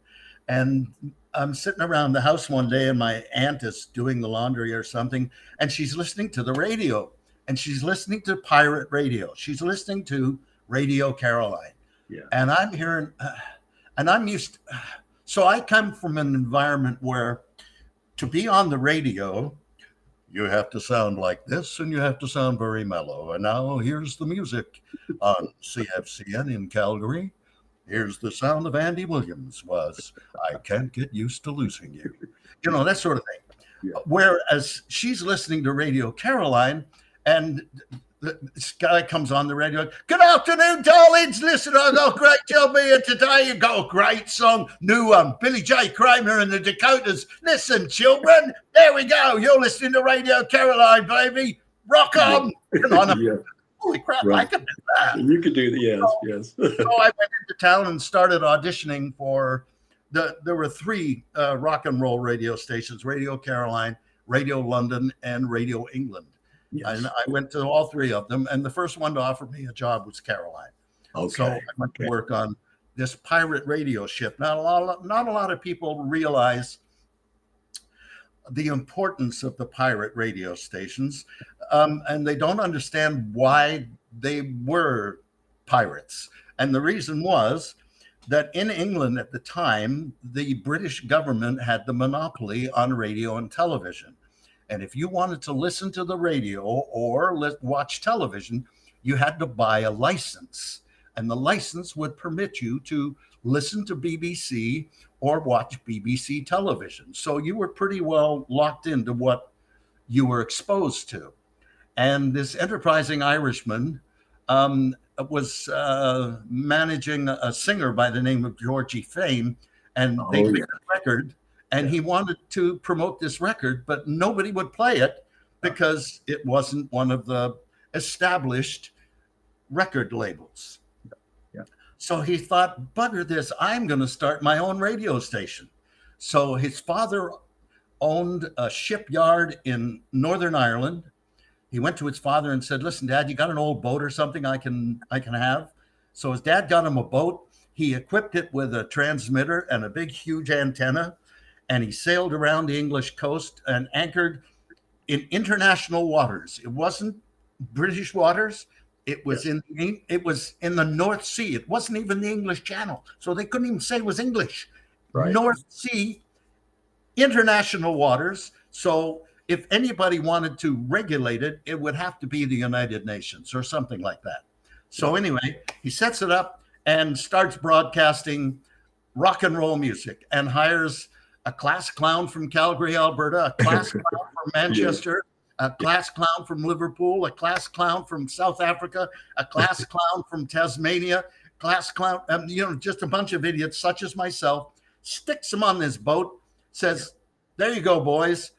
And I'm sitting around the house one day, and my aunt is doing the laundry or something, and she's listening to the radio, and she's listening to pirate radio. She's listening to Radio Caroline. Yeah. And I'm hearing, and I'm used to, so I come from an environment where to be on the radio, you have to sound like this and you have to sound very mellow. And now here's the music on CFCN in Calgary. Here's the sound of Andy Williams was I Can't Get Used to Losing You. You know, that sort of thing. Yeah. Whereas she's listening to Radio Caroline, and this guy comes on the radio. Good afternoon, darlings. Listen, I got a great job here today. You got a great song, new one, Billy J. Kramer and the Dakotas. Listen, children, there we go. You're listening to Radio Caroline, baby. Rock on. Come on. Yeah. Holy crap, Right. I can do that. You could do that. Yes. So I went into town and started auditioning for there were three rock and roll radio stations: Radio Caroline, Radio London, and Radio England. Yes. And I went to all three of them, and the first one to offer me a job was Caroline. Okay. So I went to work on this pirate radio ship. Not a lot of people realize the importance of the pirate radio stations, and they don't understand why they were pirates. And the reason was that in England at the time, the British government had the monopoly on radio and television. And if you wanted to listen to the radio or watch television, you had to buy a license. And the license would permit you to listen to BBC or watch BBC television. So you were pretty well locked into what you were exposed to. And this enterprising Irishman was managing a singer by the name of Georgie Fame, and they made a record, and he wanted to promote this record, but nobody would play it because it wasn't one of the established record labels. Yeah. So he thought, bugger this, I'm going to start my own radio station. So his father owned a shipyard in Northern Ireland. He went to his father and said, listen, Dad, you got an old boat or something I can have? So his dad got him a boat. He equipped it with a transmitter and a big, huge antenna, and he sailed around the English coast and anchored in international waters. It wasn't British waters. It was in the North Sea. It wasn't even the English Channel. So they couldn't even say it was English. Right. North Sea, international waters. So if anybody wanted to regulate it, it would have to be the United Nations or something like that. So anyway, he sets it up and starts broadcasting rock and roll music and hires a class clown from Calgary, Alberta, a class clown from Manchester, a class clown from Liverpool, a class clown from South Africa, a class clown from Tasmania, class clown, just a bunch of idiots such as myself, sticks them on this boat, says, there you go, boys.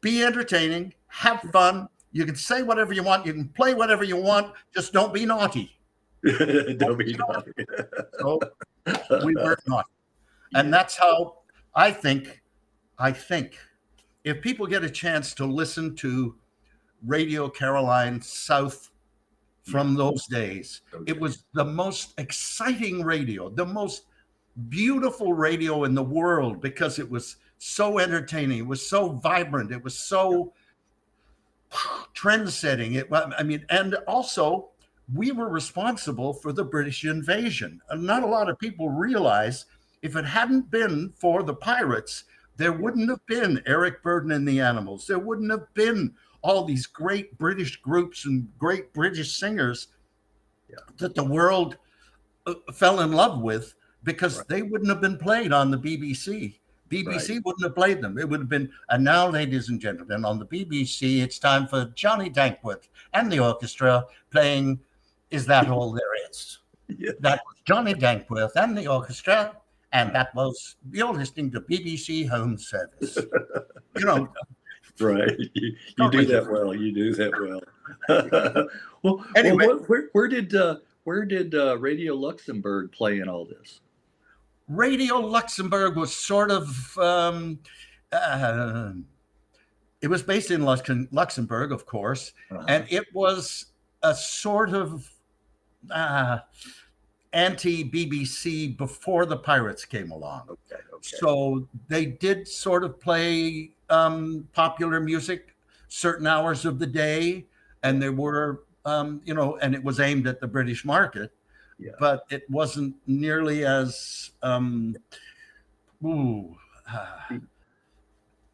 Be entertaining, have fun. You can say whatever you want. You can play whatever you want. Just don't be naughty. Don't be naughty. So we weren't naughty. And Yeah. that's how I think if people get a chance to listen to Radio Caroline South from those days, it was the most exciting radio, the most beautiful radio in the world, because it was so entertaining. It was so vibrant. It was so trend setting. And also we were responsible for the British invasion. And not a lot of people realize, if it hadn't been for the pirates, there wouldn't have been Eric Burdon and the Animals. There wouldn't have been all these great British groups and great British singers that the world fell in love with, because they wouldn't have been played on the BBC. BBC wouldn't have played them. It would have been, and now, ladies and gentlemen, on the BBC, it's time for Johnny Dankworth and the orchestra playing Is That All There Is? Yeah. That was Johnny Dankworth and the orchestra, and that was, you're listening to BBC Home Service. Right. You do that well. You do that well. Well, anyway, where did Radio Luxembourg play in all this? Radio Luxembourg was sort of, it was based in Luxembourg, of course, and it was a sort of anti-BBC before the pirates came along. Okay. So they did sort of play popular music certain hours of the day, and there were, and it was aimed at the British market. Yeah. But it wasn't nearly as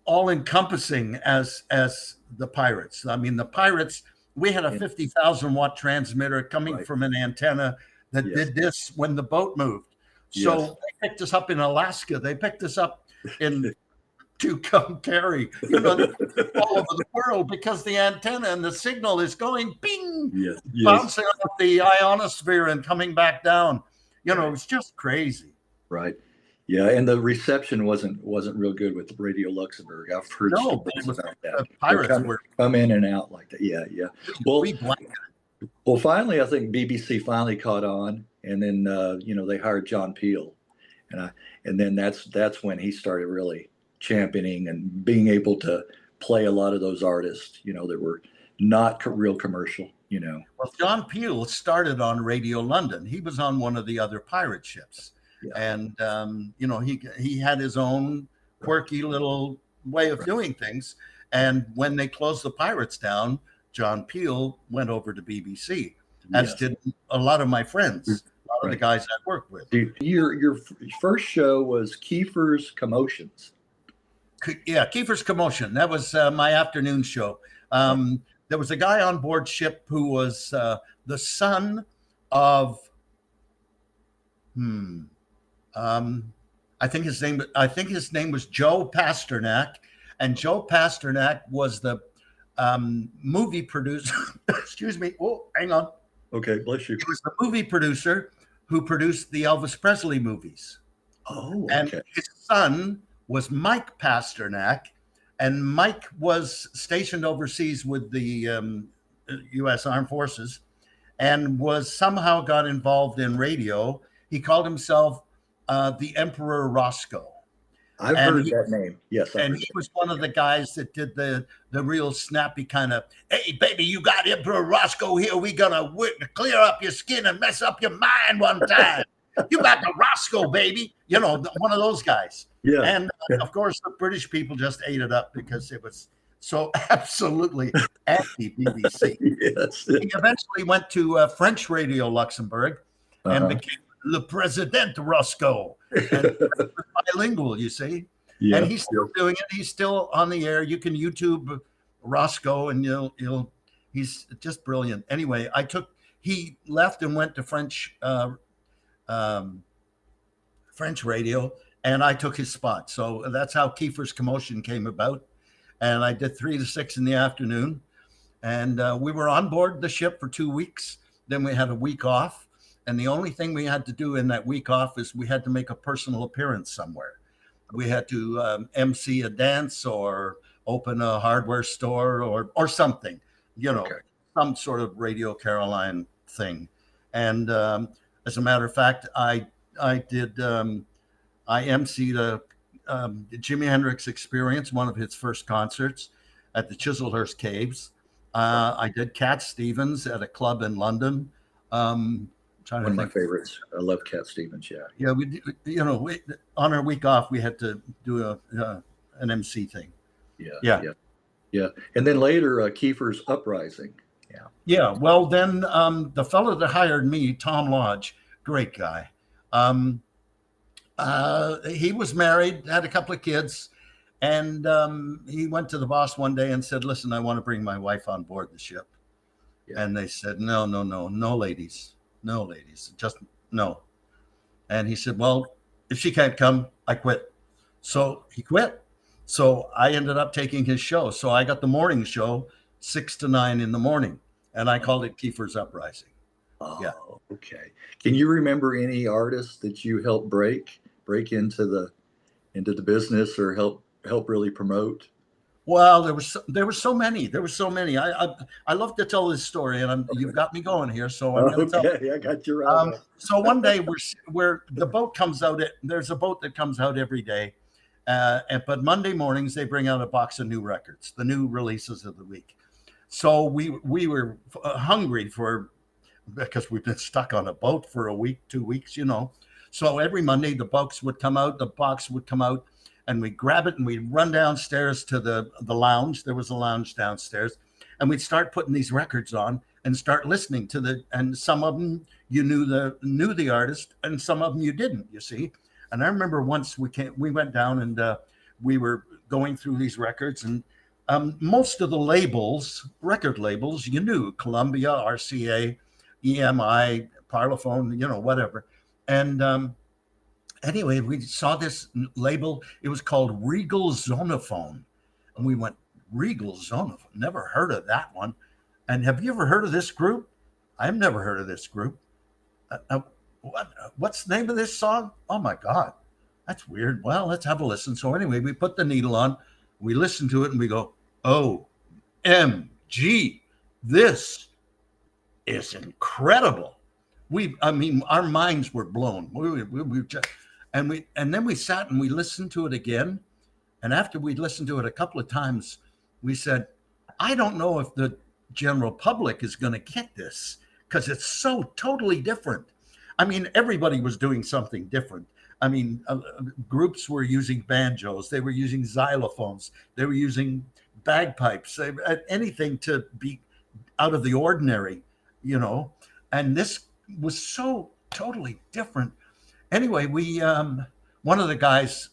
all-encompassing as the pirates. I mean, the pirates, we had a 50,000 watt transmitter coming from an antenna that did this when the boat moved. So they picked us up in Alaska. They picked us up in Tucumcari, all over the world, because the antenna and the signal is going bing, bouncing off the ionosphere and coming back down. It's just crazy. Right. Yeah, and the reception wasn't real good with Radio Luxembourg. I've heard stories about that. Pirates come in and out like that. Yeah. Well, finally, I think BBC finally caught on, and then they hired John Peel, and then that's when he started really championing and being able to play a lot of those artists, that were not real commercial, Well, John Peel started on Radio London. He was on one of the other pirate ships. And, he had his own quirky little way of doing things. And when they closed the pirates down, John Peel went over to BBC, as did a lot of my friends, a lot of the guys I worked with. Your first show was Kiefer's Commotions. Yeah, Kiefer's Commotion. That was my afternoon show. There was a guy on board ship who was the son of, I think his name was Joe Pasternak, and Joe Pasternak was the movie producer. Excuse me. Oh, hang on. Okay, bless you. He was the movie producer who produced the Elvis Presley movies. Oh, okay. And his son was Mike Pasternak, and Mike was stationed overseas with the U.S. Armed Forces, and somehow got involved in radio. He called himself the Emperor Roscoe. I've heard that name. Yes. And he was one of the guys that did the real snappy kind of, hey, baby, you got Emperor Roscoe here. We're going to clear up your skin and mess up your mind one time. You got the Roscoe, baby. One of those guys. Yeah. And of course, the British people just ate it up because it was so absolutely anti-BBC. Yes. He eventually went to French Radio Luxembourg and became Le President Roscoe. And bilingual, you see. Yeah. And he's still doing it. He's still on the air. You can YouTube Roscoe, and he's just brilliant. Anyway, he left and went to French radio, and I took his spot. So that's how Kiefer's Commotion came about. And I did 3 to 6 in the afternoon. And we were on board the ship for 2 weeks. Then we had a week off. And the only thing we had to do in that week off is we had to make a personal appearance somewhere. We had to MC a dance or open a hardware store or something. you know, Okay. some sort of Radio Caroline thing. And as a matter of fact, I did I emceed a Jimi Hendrix Experience, one of his first concerts at the Chislehurst Caves. I did Cat Stevens at a club in London. Trying One to of my think. favorites. I love Cat Stevens. Yeah. Yeah, on our week off, we had to do an MC thing. Yeah. Yeah. Yeah. Yeah. And then later, Kiefer's Uprising. Yeah. Yeah. Well, then the fellow that hired me, Tom Lodge, great guy. He was married, had a couple of kids, and he went to the boss one day and said, "Listen, I want to bring my wife on board the ship." Yeah. And they said, "No, no, no, no, ladies, no, ladies, just no." And he said, "Well, if she can't come, I quit." So he quit. So I ended up taking his show. So I got the morning show, 6 to 9 in the morning, and I called it Kiefer's Uprising. Yeah. Oh, okay. Can you remember any artists that you helped break into the business or help really promote? Well, there were so many. There were so many. I love to tell this story, and you've got me going here, so I'm going to tell. Okay, I got you right. So one day we're the boat comes out. There's a boat that comes out every day, but Monday mornings they bring out a box of new records, the new releases of the week. So we were hungry because we've been stuck on a boat for a week, 2 weeks, you know. So every Monday the box would come out, and we'd grab it and we'd run downstairs to the lounge. There was a lounge downstairs, and we'd start putting these records on and start listening to and some of them you knew the artist, and some of them you didn't, you see. And I remember once we went down and we were going through these records, and most of the record labels, you knew: Columbia, RCA, EMI, Parlophone, you know, whatever. And anyway, we saw this label. It was called Regal Zonophone. And we went, Regal Zonophone? Never heard of that one. And have you ever heard of this group? I've never heard of this group. What's the name of this song? Oh my God, that's weird. Well, let's have a listen. So anyway, we put the needle on, we listen to it, and we go, OMG, this is incredible. Our minds were blown. We just, and then we sat and we listened to it again. And after we'd listened to it a couple of times, we said, I don't know if the general public is going to get this, because it's so totally different. I mean, everybody was doing something different. I mean, groups were using banjos, they were using xylophones, they were using bagpipes, anything to be out of the ordinary, you know. And this was so totally different. Anyway, one of the guys,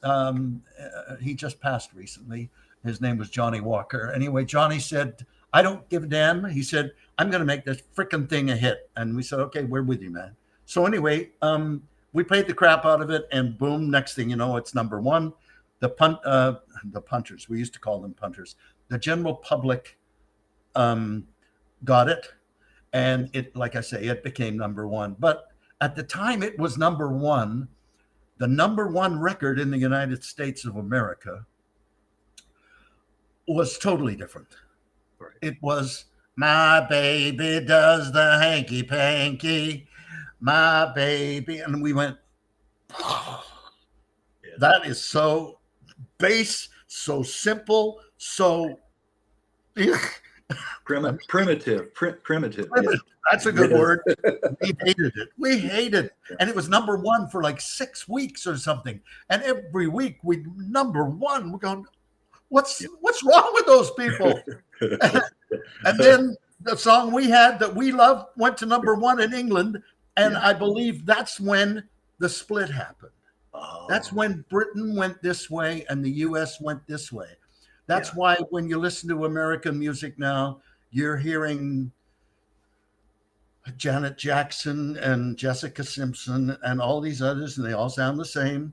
he just passed recently. His name was Johnny Walker. Anyway, Johnny said, I don't give a damn. He said, I'm going to make this freaking thing a hit. And we said, okay, we're with you, man. So anyway, we played the crap out of it, and boom, next thing you know, it's number one. The punters, we used to call them punters. The general public got it. And it, like I say, it became number one. But at the time it was number one, the number one record in the United States of America was totally different. Right. It was, my baby does the hanky panky, my baby. And we went, oh, that is so base, so simple, so primitive. Yeah. That's a good word. We hated it. We hated it. And it was number one for like 6 weeks or something. And every week we number one. We're going, what's wrong with those people? And then the song we had that we loved went to number one in England. And I believe that's when the split happened. Oh. That's when Britain went this way and the US went this way. That's why when you listen to American music now, you're hearing Janet Jackson and Jessica Simpson and all these others, and they all sound the same.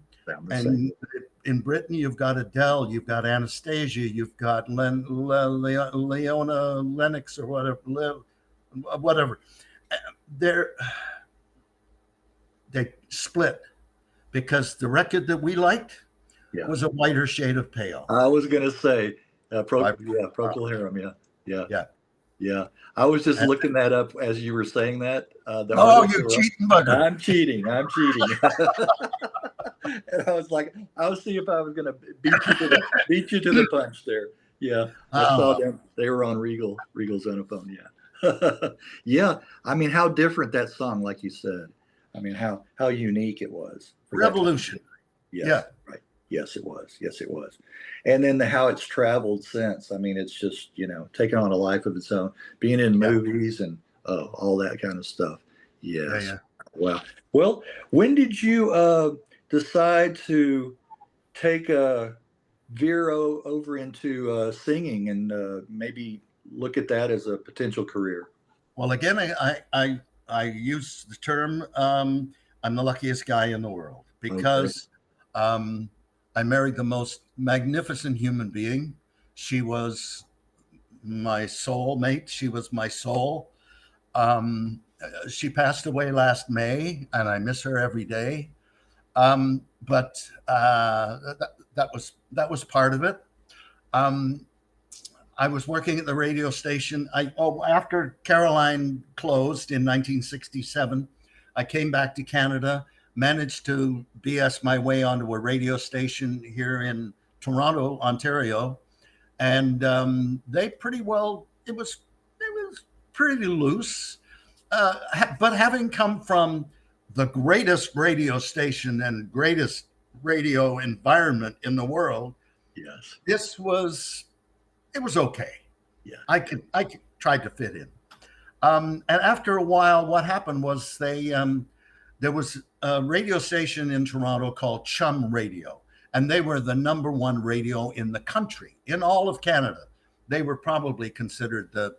In Britain, you've got Adele, you've got Anastasia, you've got Leona Lennox or whatever. They split because the record that we liked was a whiter shade of pale. I was going to say, Procol Harum, yeah. Yeah. I was just looking that up as you were saying that. The Oh, artist. you cheating bugger. I'm cheating. I'm cheating. And I was like, I was seeing if I was going to beat you to the punch there. Yeah. I saw Oh, them. They were on Regal's Onophone. Yeah. Yeah. I mean, how different that song, like you said. I mean, how unique it was for that time. revolution. Yes. Yeah. Right. Yes, it was. Yes, it was. And then how it's traveled since. I mean, it's just, taken on a life of its own, being in Yeah. movies and all that kind of stuff. Yeah. Yes. Yeah. Wow. Well, when did you decide to take a veer over into singing and maybe look at that as a potential career? Well, again, I use the term I'm the luckiest guy in the world Okay. because um, I married the most magnificent human being. She was my soulmate. She was my soul. She passed away last May, and I miss her every day. But that was part of it. Um, I was working at the radio station. After Caroline closed in 1967, I came back to Canada, managed to BS my way onto a radio station here in Toronto, Ontario, and they pretty well. It was pretty loose, but having come from the greatest radio station and greatest radio environment in the world, Yes. this was it was okay. Yeah. I could tried to fit in. And after a while, what happened was there was a radio station in Toronto called Chum Radio, and they were the number one radio in the country, in all of Canada. They were probably considered the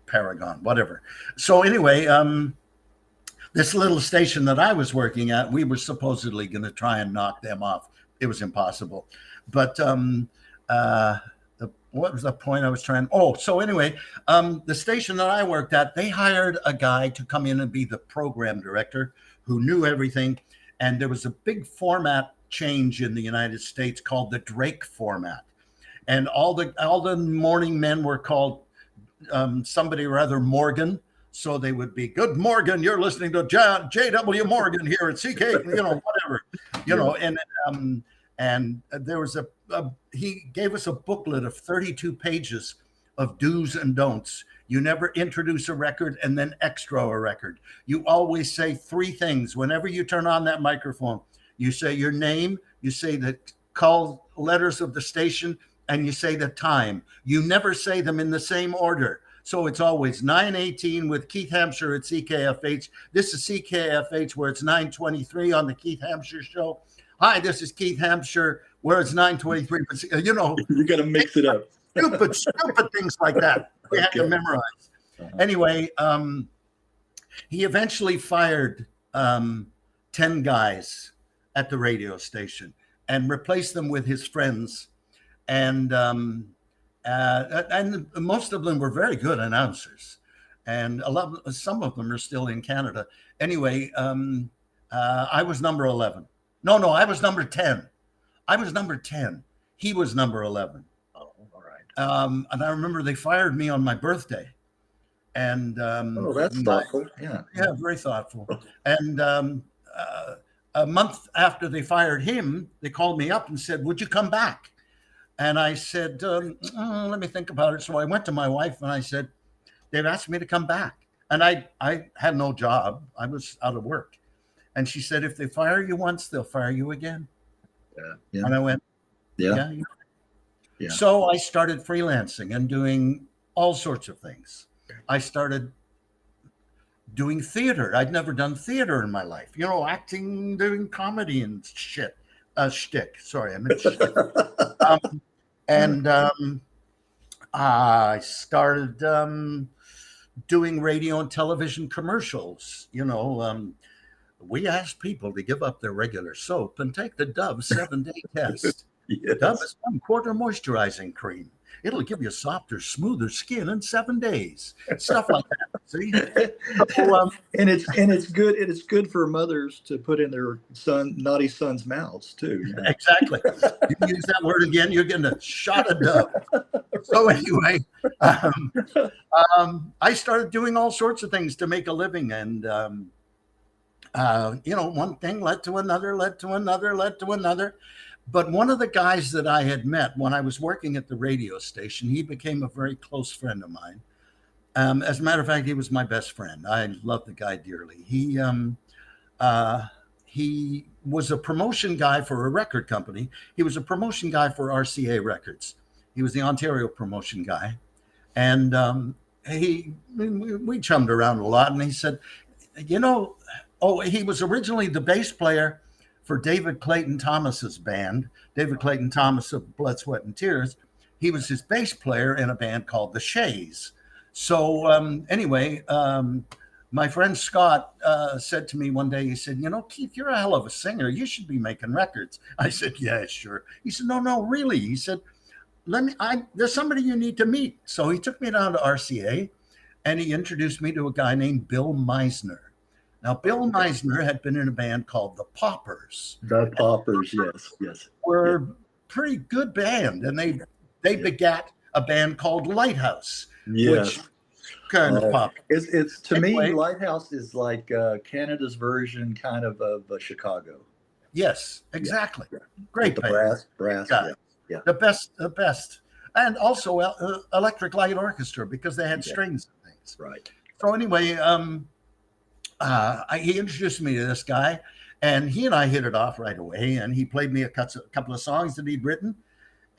paragon, whatever. So anyway, this little station that I was working at, we were supposedly going to try and knock them off. It was impossible. But what was the point I was trying? Oh, so anyway, the station that I worked at, they hired a guy to come in and be the program director who knew everything. And there was a big format change in the United States called the Drake format. And all the morning men were called somebody or other Morgan. So they would be, good Morgan, you're listening to J.W. Morgan here at CK, whatever, and there was he gave us a booklet of 32 pages of do's and don'ts. You never introduce a record and then extra a record. You always say three things. Whenever you turn on that microphone, you say your name, you say the call letters of the station, and you say the time. You never say them in the same order. So it's always 9:18 with Keith Hampshire at CKFH. This is CKFH where it's 9:23 on the Keith Hampshire Show. Hi, this is Keith Hampshire where it's 9:23. But You got to mix it up. stupid things like that. We had to memorize. Uh-huh. Anyway, he eventually fired 10 guys at the radio station and replaced them with his friends. And most of them were very good announcers, and some of them are still in Canada. Anyway, I was number 11. No, I was number 10. I was number 10. He was number 11. Oh, all right. And I remember they fired me on my birthday. And that's thoughtful. Yeah, very thoughtful. And a month after they fired him, they called me up and said, "Would you come back?" And I said, let me think about it. So I went to my wife and I said, they've asked me to come back. And I had no job. I was out of work. And she said, if they fire you once, they'll fire you again. Yeah. And I went, yeah. So I started freelancing and doing all sorts of things. I started doing theater. I'd never done theater in my life. Acting, doing comedy and shit. Shtick. Sorry, I meant shtick. I started doing radio and television commercials. We asked people to give up their regular soap and take the Dove 7-day test. Yes. Dove is 1/4 moisturizing cream. It'll give you a softer, smoother skin in 7 days. Stuff like that. See? So, and it's good. And it's good for mothers to put in their naughty sons' mouths too. You know? Exactly. You use that word again, you're getting a shot of dove. So anyway, I started doing all sorts of things to make a living, and one thing led to another, led to another, led to another. But one of the guys that I had met when I was working at the radio station, he became a very close friend of mine. As a matter of fact, he was my best friend. I love the guy dearly. He was a promotion guy for a record company. He was a promotion guy for RCA Records. He was the Ontario promotion guy. And we chummed around a lot. And he said, he was originally the bass player for David Clayton Thomas's band, David Clayton Thomas of Blood, Sweat, and Tears. He was his bass player in a band called the Shays. So anyway, my friend Scott said to me one day, he said, Keith, you're a hell of a singer. You should be making records. I said, yeah, sure. He said, no, really. He said, there's somebody you need to meet. So he took me down to RCA and he introduced me to a guy named Bill Meisner. Now, Bill Meisner had been in a band called the Poppers. The Poppers, yes. Were a pretty good band. And they begat a band called Lighthouse. Yes. Which kind of pop. It's to me, Lighthouse is like Canada's version kind of Chicago. Yes, exactly. Yeah. Great with the band. brass. Yeah. The best. And also Electric Light Orchestra, because they had strings and things. Right. So anyway, he introduced me to this guy, and he and I hit it off right away. And he played me a couple of songs that he'd written.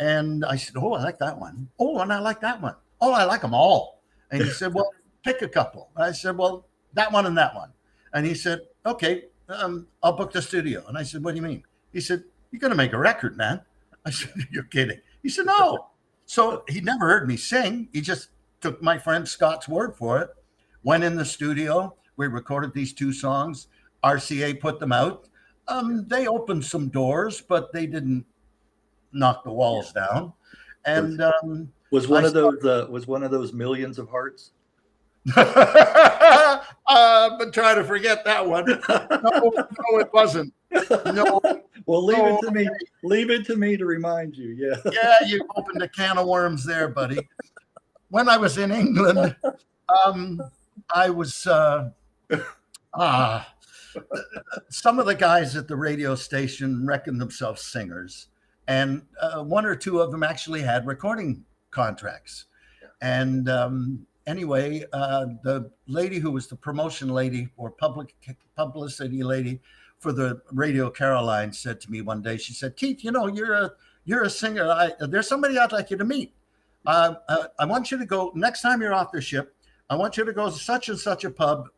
And I said, oh, I like that one. Oh, and I like that one. Oh, I like them all. And he said, well, pick a couple. I said, well, that one and that one. And he said, okay, I'll book the studio. And I said, what do you mean? He said, you're going to make a record, man. I said, you're kidding. He said, no. So he never heard me sing. He just took my friend Scott's word for it, went in the studio. We recorded these 2 songs. RCA put them out. They opened some doors, but they didn't knock the walls down. And was one of those Millions of Hearts? But try to forget that one. No, it wasn't. No. Well, leave it to me to remind you. Yeah. Yeah, you opened a can of worms there, buddy. When I was in England, I was some of the guys at the radio station reckoned themselves singers, and 1 or 2 of them actually had recording contracts. And anyway, the lady who was the promotion lady or publicity lady for the Radio Caroline said to me one day, she said, Keith, you're a singer. There's somebody I'd like you to meet. I want you to go, next time you're off the ship, I want you to go to such and such a pub,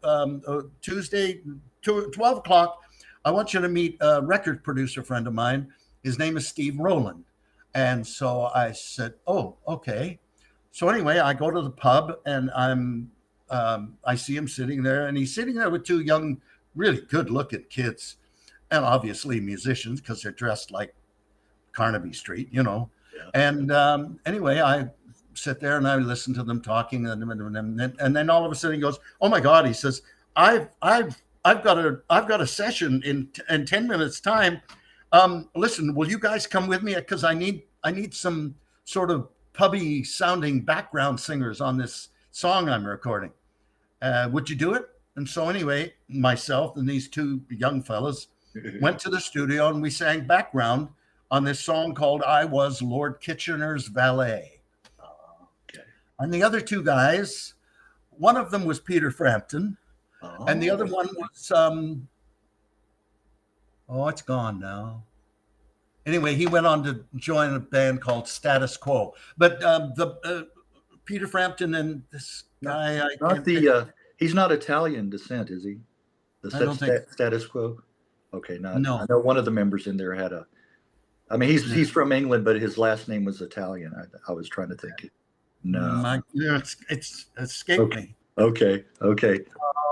Tuesday, 12 o'clock. I want you to meet a record producer friend of mine. His name is Steve Rowland. And so I said, oh, okay. So anyway, I go to the pub and I see him sitting there, and he's sitting there with 2 young, really good looking kids, and obviously musicians because they're dressed like Carnaby Street, Yeah. And anyway, I sit there and I listen to them talking, and then all of a sudden he goes, "Oh my God!" He says, "I've got a session in 10 minutes time. Listen, will you guys come with me? Because I need some sort of pubby sounding background singers on this song I'm recording. Would you do it?" And so anyway, myself and these 2 young fellas went to the studio and we sang background on this song called "I Was Lord Kitchener's Valet." Okay. And the other 2 guys, one of them was Peter Frampton, and the other one was, it's gone now. Anyway, he went on to join a band called Status Quo. But Peter Frampton and this guy, he's not Italian descent, is he? Status Quo. Okay, no. I know one of the members in there had he's from England, but his last name was Italian. I was trying to think. No, it's escaped me. Okay.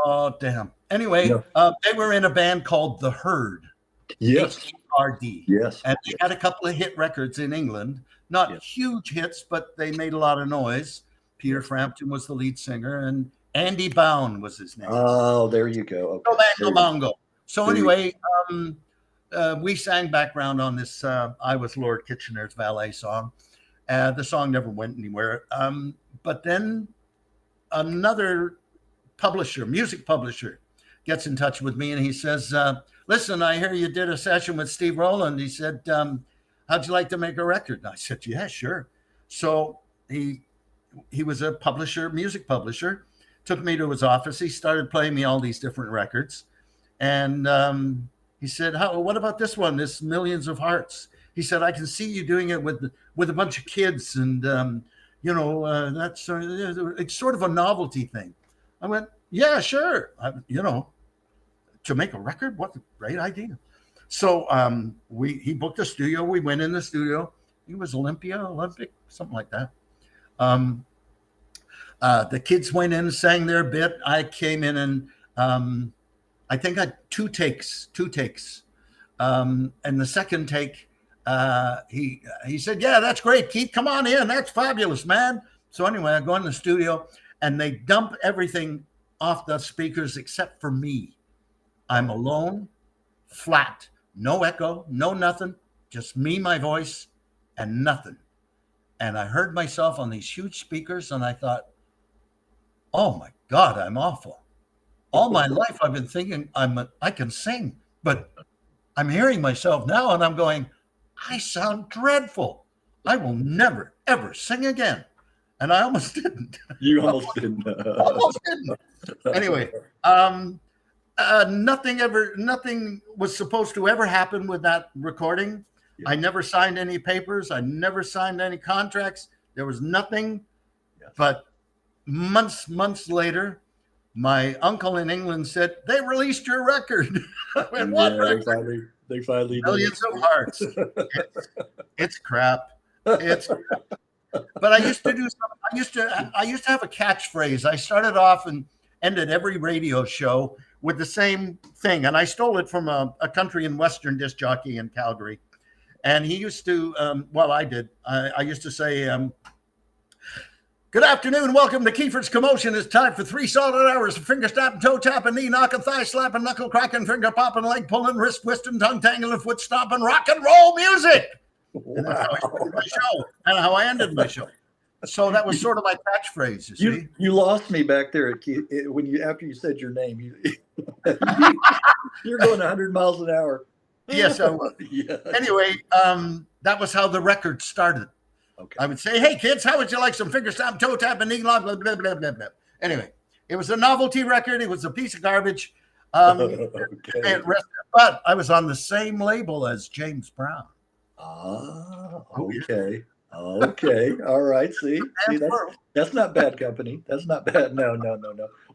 Oh, damn. Anyway, they were in a band called The Herd. Yes. RD. Yes. And they Yes. had a couple of hit records in England, not Yes. huge hits, but they made a lot of noise. Peter Yes. Frampton was the lead singer, and Andy Bound was his name. Oh, there you go. Okay. Bango Bongo. So There you anyway, we sang background on this I Was Lord Kitchener's valet song. The song never went anywhere. But then another publisher, music publisher, gets in touch with me and he says, listen, I hear you did a session with Steve Rowland. He said, how'd you like to make a record? And I said, yeah, sure. So he was a publisher, music publisher, took me to his office. He started playing me all these different records. And he said, what about this one, this Millions of Hearts? He said, I can see you doing it with a bunch of kids. And, that's it's sort of a novelty thing. I went, yeah, sure. To make a record, what a great idea. So he booked a studio. We went in the studio. It was Olympic, something like that. The kids went in and sang their bit. I came in and I think I had two takes. And the second take, he said, yeah, that's great, Keith. Come on in. That's fabulous, man. So anyway, I go in the studio and they dump everything off the speakers except for me. I'm alone, flat, no echo, no nothing, just me, my voice, and nothing. And I heard myself on these huge speakers and I thought, oh my God, I'm awful. All my life I've been thinking I can sing, but I'm hearing myself now and I'm going, I sound dreadful. I will never, ever sing again. And I almost didn't. You almost didn't. Almost didn't. Anyway, nothing was supposed to ever happen with that recording. Yeah. I never signed any papers. I never signed any contracts. There was nothing. Yes. But months later, my uncle in England said, they released your record. I went, what record? They finally Millions of Hearts. It's crap. It's crap. But I used to do something. I used to have a catchphrase. I started off and ended every radio show with the same thing. And I stole it from a country and western disc jockey in Calgary. And he used to, I did. I used to say, good afternoon. Welcome to Kiefer's Commotion. It's time for 3 solid hours of finger snapping, toe tapping, knee knocking, thigh slapping, knuckle cracking, finger popping, leg pulling, wrist twisting, tongue tangling, foot stomping, rock and roll music. Wow. And that's how I started my show and how I ended my show. So that was sort of my catchphrase. You see, you lost me back there after you said your name. You're going 100 miles an hour. Yes, I was. Yeah. Anyway, that was how the record started. Okay. I would say, hey, kids, how would you like some finger stomp, toe tap, and knee lock, blah, blah, blah, blah, blah. Anyway, it was a novelty record. It was a piece of garbage. Okay. But I was on the same label as James Brown. Okay. Okay. All right. See, that's not bad company. That's not bad. No.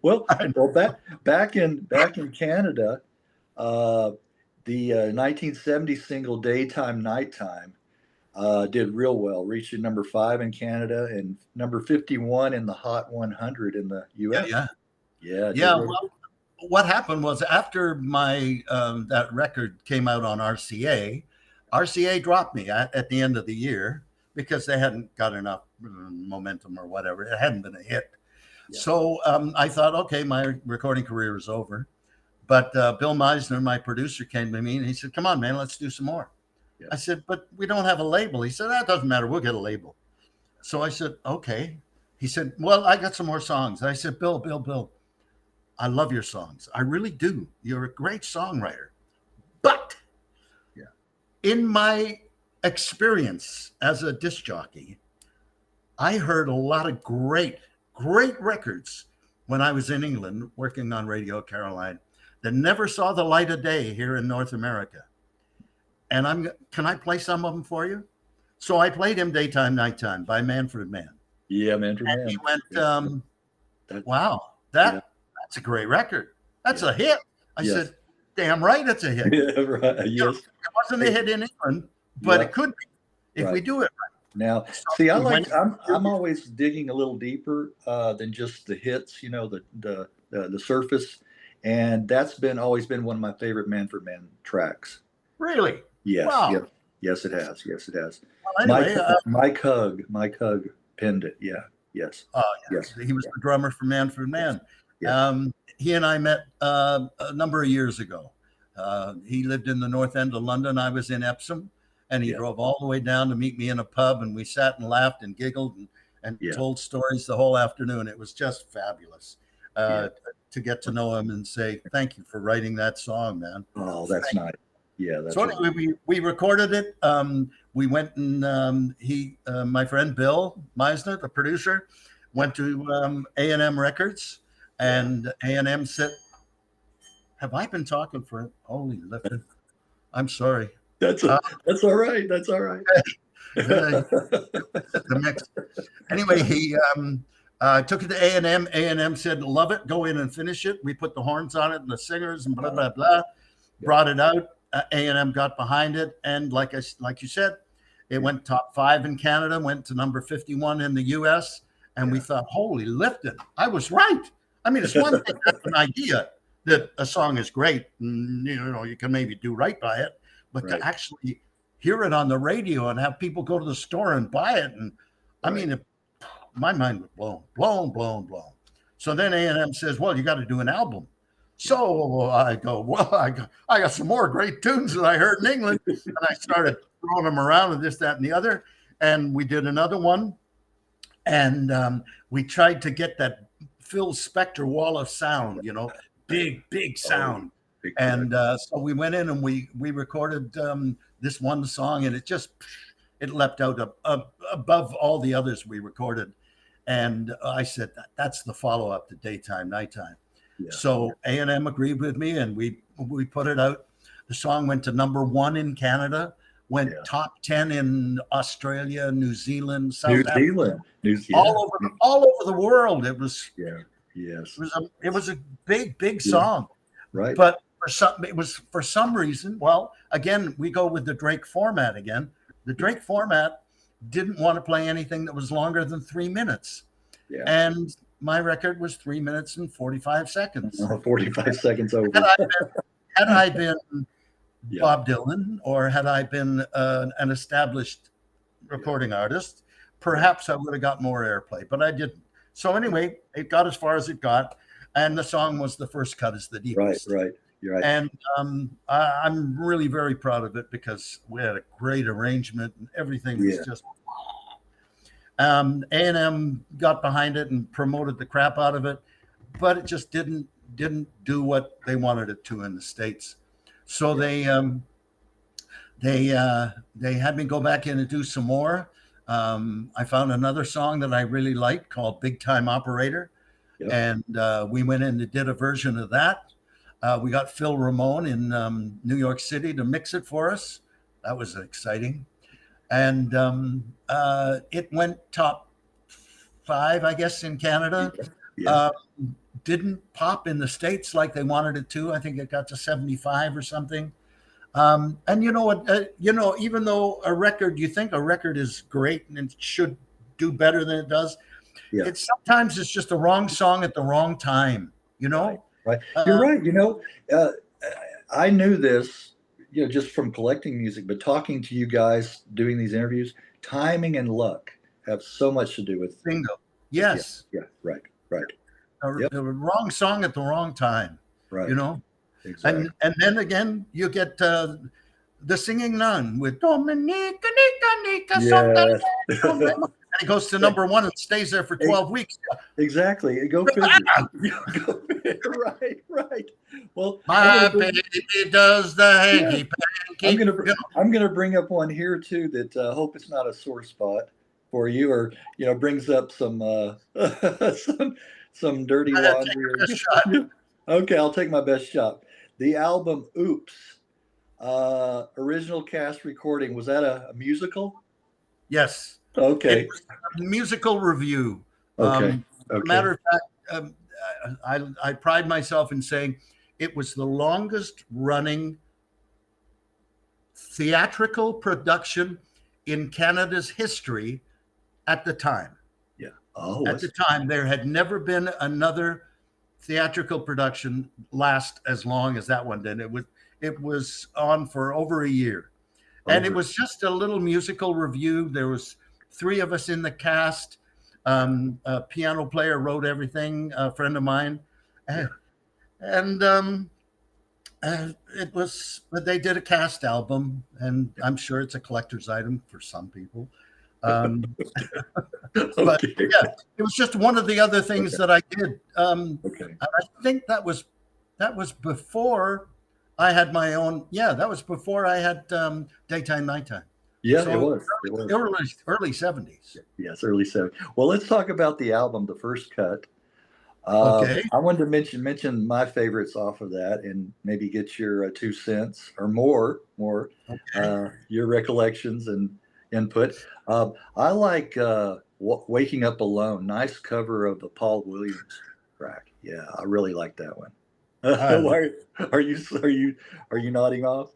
Well, back in Canada, the 1970 single "Daytime Nighttime" did real well, reaching number 5 in Canada and number 51 in the Hot 100 in the U.S. Yeah. Well, what happened was after my that record came out on RCA dropped me at the end of the year because they hadn't got enough momentum or whatever. It hadn't been a hit. Yeah. So I thought, okay, my recording career is over. But Bill Meisner, my producer, came to me and he said, come on, man, let's do some more. Yeah. I said, but we don't have a label. He said, that doesn't matter. We'll get a label. So I said, okay. He said, well, I got some more songs. I said, Bill, I love your songs. I really do. You're a great songwriter. But in my experience as a disc jockey, I heard a lot of great records when I was in England working on Radio Caroline that never saw the light of day here in North America. And can I play some of them for you? So I played him "Daytime Nighttime" by Manfred Mann. Yeah, Manfred Mann. And he went, wow, that's a great record. That's a hit. I said, damn right it's a hit. Yeah, right. Yes. It wasn't a hit in England, but it could be if we do it right. Now, see, I'm always digging a little deeper than just the hits, the surface, and that's always been one of my favorite Manfred Mann tracks. Really? Yes, Wow. yep, yes, it has. Yes, it has. Well, anyway, Mike Hug penned it. Yeah, yes, yes, yeah, he was yeah, the drummer for Man for yes, Man. yeah, He and I met a number of years ago. He lived in the North End of London. I was in Epsom, and he yeah, drove all the way down to meet me in a pub, and we sat and laughed and giggled and yeah, told stories the whole afternoon. It was just fabulous yeah. to get to know him and say thank you for writing that song, man. Oh, that's nice. Yeah, So that's right. anyway, we recorded it. We went and my friend Bill Meisner, the producer, went to A&M Records, Yeah, and A&M said, "Have I been talking for holy lifted? I'm sorry." Uh, that's all right. That's all right. the mix. Anyway, he took it to A&M. A&M said, "Love it. Go in and finish it." We put the horns on it and the singers and blah blah blah. Yeah, Brought it out. A&M got behind it, and like you said, it yeah, went top 5 in Canada, went to number 51 in the US, and we yeah. thought, holy lifted, I was right. I mean, it's one thing to have an idea that a song is great, and you can maybe do right by it, but to Right, actually hear it on the radio and have people go to the store and buy it, and I right. mean, my mind was blown. So then A&M says, well, you got to do an album. Yeah, So I go, well, I got some more great tunes that I heard in England. And I started throwing them around and this, that, and the other. And we did another one. And we tried to get that Phil Spector wall of sound, big oh, sound. big And production. so we went in and we recorded this one song, and it leapt out above all the others we recorded. And I said, that's the follow up to Daytime, Nighttime. Yeah, So A&M agreed with me, and we put it out. The song went to number 1 in Canada, went yeah. top 10 in Australia, New Zealand, New South Africa, Zealand, yeah, all over the world. yeah, yes, It was a big yeah, song. right. But for some reason, well, again, we go with the Drake format again. The Drake format didn't want to play anything that was longer than 3 minutes. Yeah, And my record was 3 minutes and 45 seconds. 45 seconds over. Had I been Yeah, Bob Dylan, or had I been an established recording artist, perhaps I would have got more airplay, but I didn't. So anyway, it got as far as it got, and the song was "The First Cut Is the right, Deepest." right. You're right. And I'm really very proud of it because we had a great arrangement and everything was Yeah, just. A&M got behind it and promoted the crap out of it, but it just didn't do what they wanted it to in the States. So they had me go back in and do some more. I found another song that I really liked called "Big Time Operator," yep, and we went in and did a version of that. We got Phil Ramone in New York City to mix it for us. That was exciting. And it went top 5, I guess, in Canada. yeah, Uh, didn't pop in the States like they wanted it to. I think it got to 75 or something. And you know what? Even though you think a record is great and it should do better than it does, yeah. it's just the wrong song at the wrong time. You Right, know. right. You're Uh, right. Uh, I knew this, just from collecting music, but talking to you guys, doing these interviews, timing and luck have so much to do with. Bingo. Yeah, Yes. yeah, right, right. Yep, The wrong song at the wrong time. right. You know. Exactly. And then again, you get the Singing Nun with Dominica, Nika, Nika, Yes. and it goes to number 1 and stays there for 12 weeks. Exactly. Go figure. Go figure. Right, right. Well, My baby does the hanky panky. I'm gonna bring up one here too that hope it's not a sore spot for you, or brings up some some dirty I gotta take laundry. a shot. Okay, I'll take my best shot. The album "Oops," original cast recording, was that a musical? Yes, it Okay, was a musical review. okay, okay. Matter of fact, I pride myself in saying it was the longest running theatrical production in Canada's history at the time. Yeah. Oh, At the time, there had never been another theatrical production last as long as that one did. It was on for over a year. And it over. was just a little musical review. There was three of us in the cast. A piano player wrote everything, a friend of mine. Yeah. And it was, but they did a cast album, and I'm sure it's a collector's item for some people. Um, but Okay. yeah, it was just one of the other things Okay. that I did. Okay. I think that was before I had my own. Yeah, that was before I had daytime, nighttime. Yeah, it So was. It was. early 70s. Yes, early 70s. Well, let's talk about the album, the first cut. Okay. I wanted to mention my favorites off of that, and maybe get your 2 cents or more Okay. your recollections and input. I like "Waking Up Alone." Nice cover of the Paul Williams track. Yeah, I really like that one. I love. Why are you nodding off?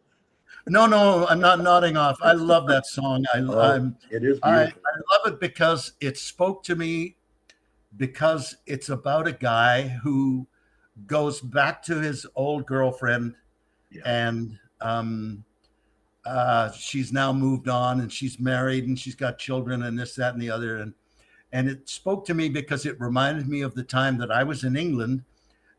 No, no, I'm not nodding off. I love that song. Oh, it is I beautiful. love it because it spoke to me, because it's about a guy who goes back to his old girlfriend, Yeah, and she's now moved on, and she's married, and she's got children, and this, that, and the other. And it spoke to me because it reminded me of the time that I was in England,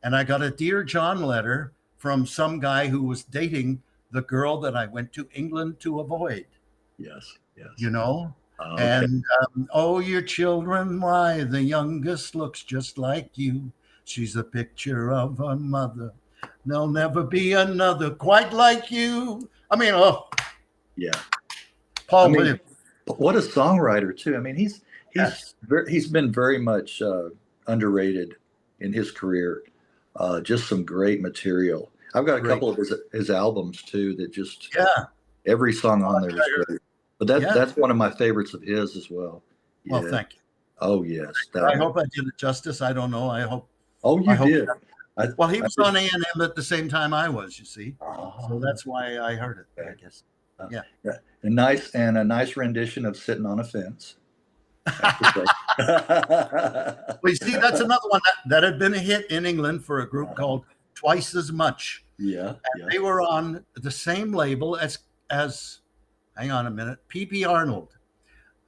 and I got a Dear John letter from some guy who was dating the girl that I went to England to avoid, yes, yes. you know? Okay. And oh, your children, why the youngest looks just like you. She's a picture of her mother. There'll never be another quite like you. I mean, oh, Yeah. I Paul mean, Williams. what a songwriter too. I mean, Yes, he's been very much underrated in his career. Just some great material. I've got a great. couple of his albums too that just Yeah, every song on there is great. But yeah. that's one of my favorites of his as well. Well, Yeah. thank you. Oh yes, that I one. hope I did it justice. I don't know. I hope. Oh, I you hope. did. Well, he I was think. on A&M at the same time I was. You see, so Oh, that's why I heard it, I okay. guess. Uh, Yeah. yeah. A nice rendition of "Sitting on a Fence." I have to say. Well, you see, that's another one that had been a hit in England for a group called Twice as Much. Yeah, yeah, They were on the same label as hang on a minute, PP Arnold.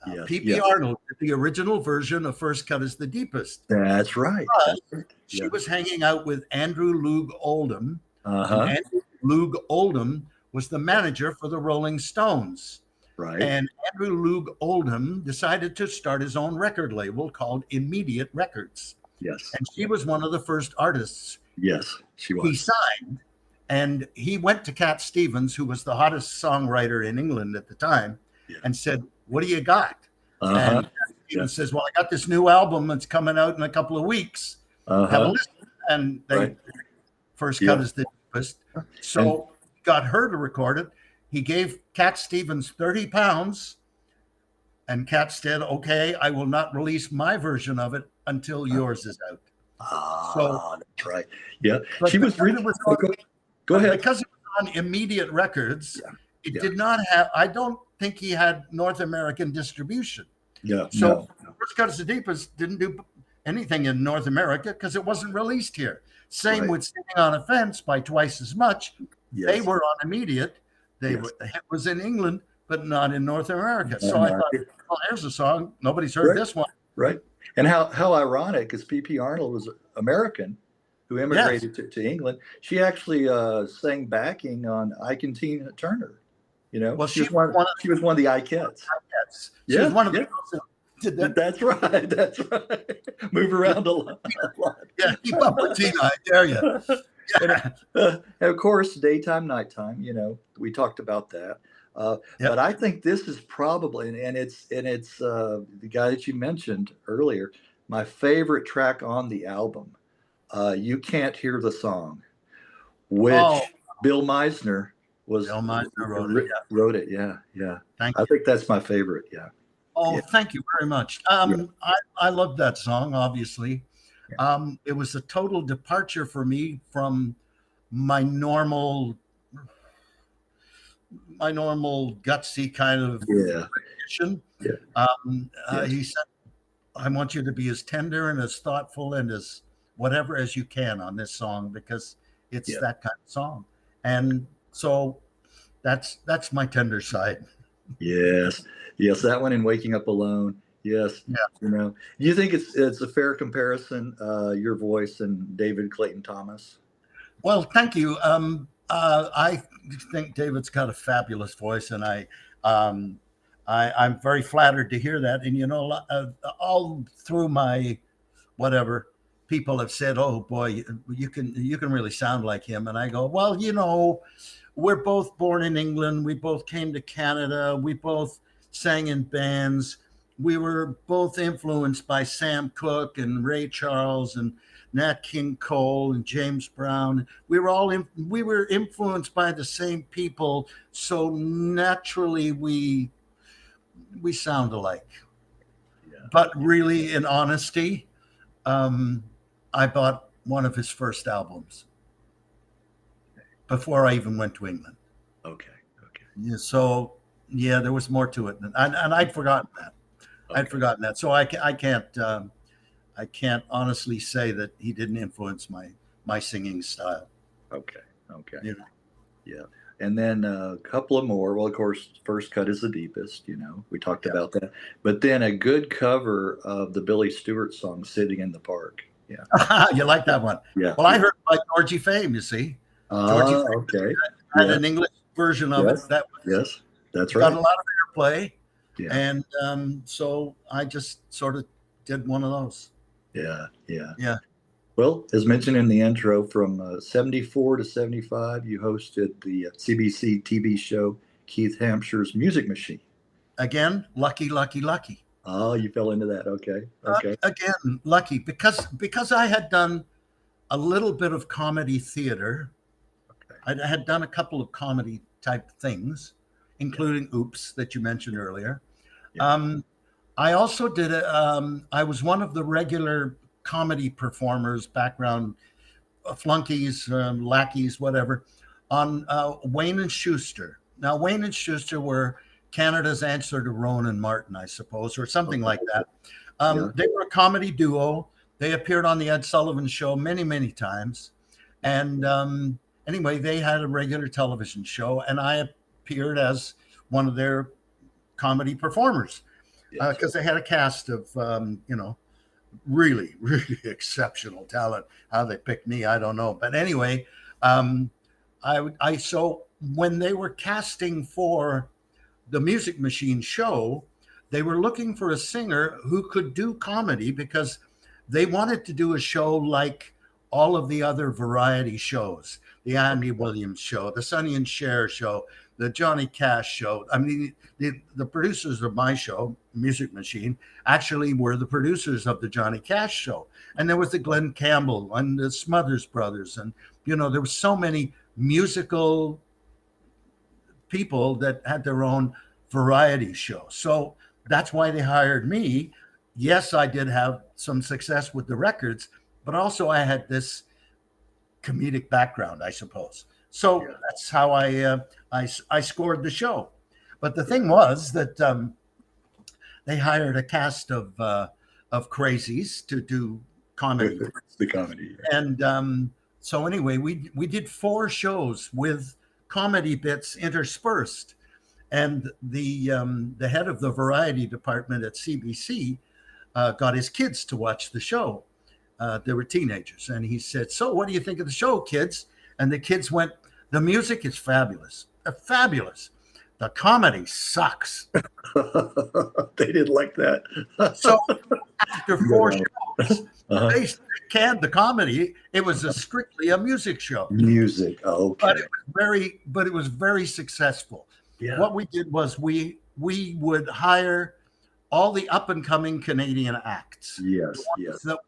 yes, PP yes. Arnold did the original version of First Cut is the Deepest. That's right. That's right. She Yeah. was hanging out with Andrew Loog Oldham, and Uh-huh. Andrew Loog Oldham was the manager for the Rolling Stones. Right. And Andrew Loog Oldham decided to start his own record label called Immediate Records. Yes. And she was one of the first artists Yes, she he was. signed. And he went to Cat Stevens, who was the hottest songwriter in England at the time, Yeah. and said, "What do you got?" Uh-huh. And Cat Stevens says, "Well, I got this new album that's coming out in a couple of weeks. Have a Uh-huh. listen." And they Right. First Yeah. Cut is the Deepest. And So got her to record it. He gave Cat Stevens £30, and Cat said, "Okay, I will not release my version of it until yours is out." So, that's right. Yeah. but She was because really it was oh, go but ahead. because it was on Immediate Records, Yeah. it Yeah. did not have. I don't think he had North American distribution. Yeah. So No. First Cut is the Deepest didn't do anything in North America because it wasn't released here. Same Right. with Sitting on a Fence by Twice as Much. They Yes. were on Immediate. Yes. The hit was in England, but not in North America. So I thought, well, here's a song. Nobody's heard Right. this one. Right. And how ironic, because P.P. Arnold was American who Yes. immigrated to England. She actually sang backing on Ike and Tina Turner. You know, Well, she was one of the Ikettes. she was Yeah, one of the yeah. girls that did that. That's right. That's right. Move around a lot. Yeah, keep up with Tina, I dare you. And of course, daytime, nighttime. You know, we talked about that. Yep. But I think this is probably, and it's the guy that you mentioned earlier. My favorite track on the album. You Can't Hear the Song, which Bill Meisner Bill Meisner wrote it. Yeah. wrote it. Yeah, yeah. Thank I you. think that's my favorite. Yeah. Oh, Yeah. thank you very much. I love that song, obviously. Yeah. It was a total departure for me from my normal gutsy kind of Yeah. rendition. Yeah. Yes. He said, "I want you to be as tender and as thoughtful and as whatever as you can on this song because it's Yeah. that kind of song." And so that's my tender side. Yes, yes, that one in Waking Up Alone. Yes, Yeah. you know, do you think it's a fair comparison, your voice and David Clayton Thomas? Well, thank you. I think David's got a fabulous voice, and I'm very flattered to hear that. And all through my whatever, people have said, "Oh boy, you can really sound like him." And I go, "Well, we're both born in England. We both came to Canada. We both sang in bands. We were both influenced by Sam Cooke and Ray Charles and Nat King Cole and James Brown. We were influenced by the same people, so naturally we sound alike." Yeah. But really, in honesty, um, I bought one of his first albums before I even went to England. Okay. Okay. Yeah, so yeah, there was more to it, and I'd forgotten that. I'd Okay. forgotten that. So I can't honestly say that he didn't influence my singing style. Okay. Okay. You know. Yeah. And then a couple of more. Well, of course, First Cut is the deepest, we talked Yeah. about that. But then a good cover of the Billy Stewart song, Sitting in the Park. Yeah. You like that one? Yeah. Well, I heard by Georgie Fame. You see, Georgie Fame Okay. had Yeah. an English version of Yes. it that Yes. That's got right. a lot of airplay, Yeah. and so I just sort of did one of those. Yeah. Yeah. Yeah. Well, as mentioned in the intro, from 74 to 75, you hosted the CBC TV show Keith Hampshire's Music Machine. Again, lucky, lucky, lucky. Oh, you fell into that. Okay. Okay. Again, lucky because I had done a little bit of comedy theater. Okay. I had done a couple of comedy type things, including Oops that you mentioned earlier. Yeah. I also did I was one of the regular comedy performers, background flunkies, lackeys, whatever, on Wayne and Schuster. Now, Wayne and Schuster were Canada's answer to Rowan and Martin, I suppose, or something like that. Yeah. They were a comedy duo. They appeared on the Ed Sullivan Show many, many times. And anyway, they had a regular television show, and I appeared as one of their comedy performers because they had a cast of, really, really exceptional talent. How they picked me, I don't know. But anyway, so when they were casting for the Music Machine show, they were looking for a singer who could do comedy because they wanted to do a show like all of the other variety shows, the Andy Williams show, the Sonny and Cher show, the Johnny Cash show. I mean, the producers of my show, Music Machine, actually were the producers of the Johnny Cash show. And there was the Glenn Campbell and the Smothers Brothers. And, there were so many musical people that had their own variety show. So that's why they hired me. Yes, I did have some success with the records, but also I had this comedic background, I suppose. So that's how I scored the show. But the thing was that they hired a cast of crazies to do comedy. The comedy. Yeah. And so anyway, we did 4 shows with comedy bits interspersed. And the head of the variety department at CBC got his kids to watch the show. They were teenagers, and he said, "So, what do you think of the show, kids?" And the kids went, "The music is fabulous, fabulous. The comedy sucks." They didn't like that. So after 4 shows, they canned the comedy. It was strictly a music show. Music, okay. But it was very successful. Yeah. What we did was we would hire all the up and coming Canadian acts. Yes. That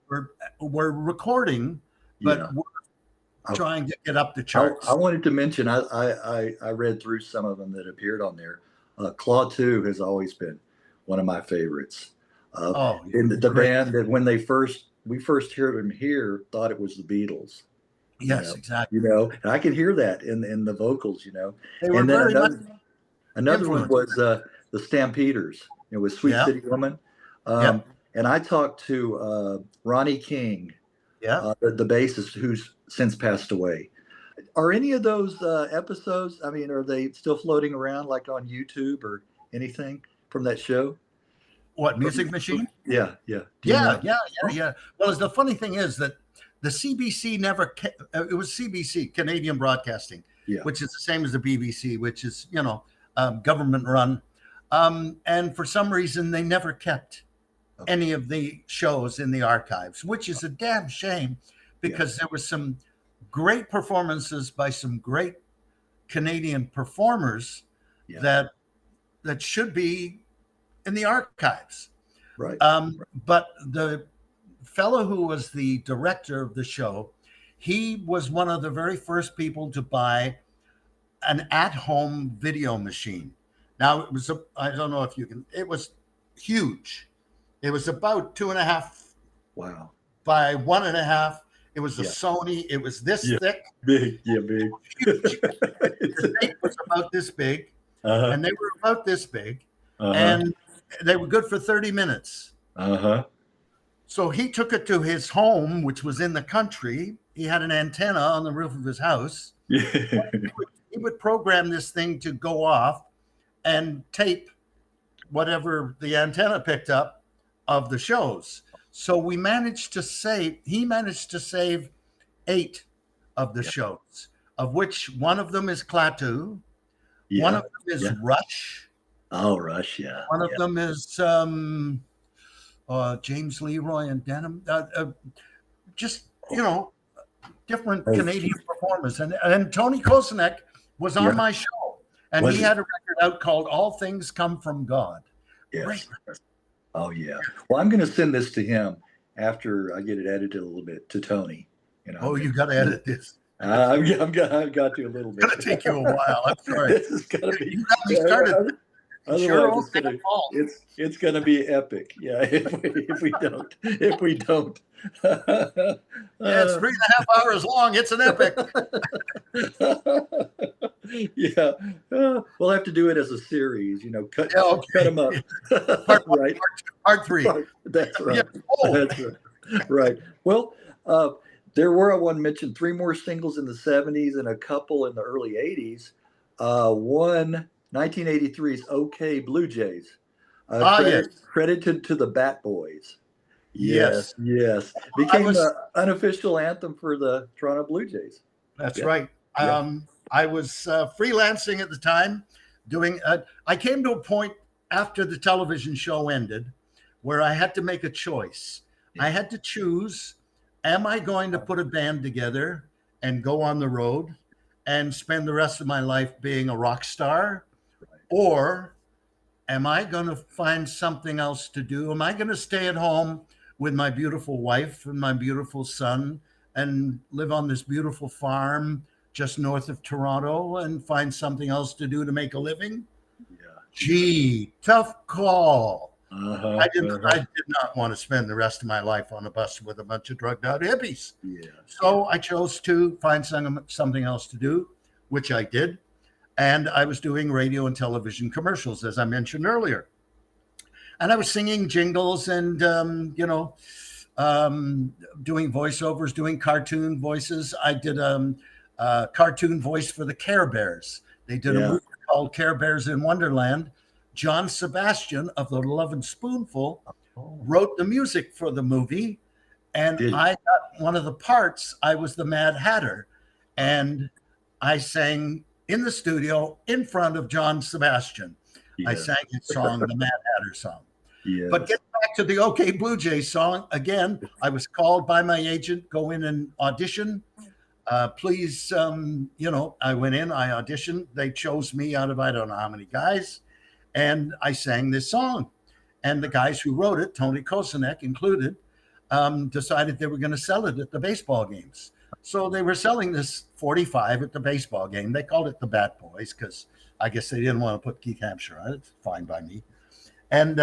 were recording, but were trying to get up the charts. I wanted to mention, I read through some of them that appeared on there. Claw 2 has always been one of my favorites. In the band that when we first heard them here, thought it was the Beatles. Yes, exactly. And I could hear that in the vocals. They were and then very another one was the Stampeders. It was Sweet City Woman. And I talked to Ronnie King, the bassist, who's since passed away. Are any of those episodes? I mean, are they still floating around, like on YouTube or anything from that show? What, Music Machine? Yeah, yeah. Do you Yeah, know? yeah, yeah, yeah. Well, the funny thing is that the CBC never, it was CBC, Canadian Broadcasting, Yeah. which is the same as the BBC, which is, government run. And for some reason, they never kept any of the shows in the archives, which is a damn shame because there was some great performances by some great Canadian performers that should be in the archives. Right. But the fellow who was the director of the show, he was one of the very first people to buy an at-home video machine. Now it was, I don't know if you can, it was huge. It was about 2.5 Wow. by 1.5. It was a Sony. It was this thick. Big. Yeah, big. The tape was about this big, and they were about this big, and they were good for 30 minutes. So he took it to his home, which was in the country. He had an antenna on the roof of his house. He would program this thing to go off and tape whatever the antenna picked up of the shows. So he managed to save 8 of the shows, of which one of them is Klaatu, one of them is Rush. Oh, Rush, yeah. One of them is James Leroy and Denham. Just, different Canadian performers. And Tony Kosanek was on my show. And he had a record out called All Things Come From God. Yes. Great. Oh, yeah. Well, I'm going to send this to him after I get it edited a little bit to Tony. You got to edit this. I've got to a little bit. It's going to take you a while. I'm sorry. This is going to be. You got me started. Otherwise, it's going to be epic. Yeah, if we don't. It's 3.5 hours long. It's an epic. Yeah, we'll have to do it as a series. Cut them up. Part 3. That's right. That's right. Right. Well, there were, I want to mention, 3 more singles in the 70s and a couple in the early 80s. One, 1983's OK Blue Jays. Credited to the Bat Boys. Yes. Became the unofficial anthem for the Toronto Blue Jays. That's right. I was freelancing at the time doing, I came to a point after the television show ended where I had to make a choice. I had to choose, am I going to put a band together and go on the road and spend the rest of my life being a rock star? Or am I going to find something else to do? Am I going to stay at home with my beautiful wife and my beautiful son and live on this beautiful farm just north of Toronto and find something else to do to make a living? Gee, tough call. I did not want to spend the rest of my life on a bus with a bunch of drugged out hippies. So I chose to find something else to do, which I did. And I was doing radio and television commercials, as I mentioned earlier. And I was singing jingles and, doing voiceovers, doing cartoon voices. I did a cartoon voice for the Care Bears. They did a movie called Care Bears in Wonderland. John Sebastian of the Lovin' Spoonful wrote the music for the movie. And I got one of the parts. I was the Mad Hatter. And I sang in the studio in front of John Sebastian. I sang his song, the Mad Hatter song. But get back to the OK Blue Jays song. Again, I was called by my agent, go in and audition. Please, I went in, I auditioned. They chose me out of I don't know how many guys. And I sang this song. And the guys who wrote it, Tony Kosanek included, decided they were going to sell it at the baseball games. So they were selling this 45 at the baseball game. They called it the Bat Boys because I guess they didn't want to put Keith Hampshire on it. It's fine by me. And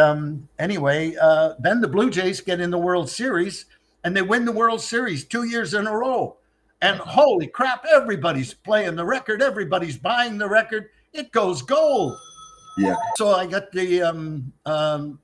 anyway, then the Blue Jays get in the World Series and they win the World Series 2 years in a row. And holy crap, everybody's playing the record. Everybody's buying the record. It goes gold. So I got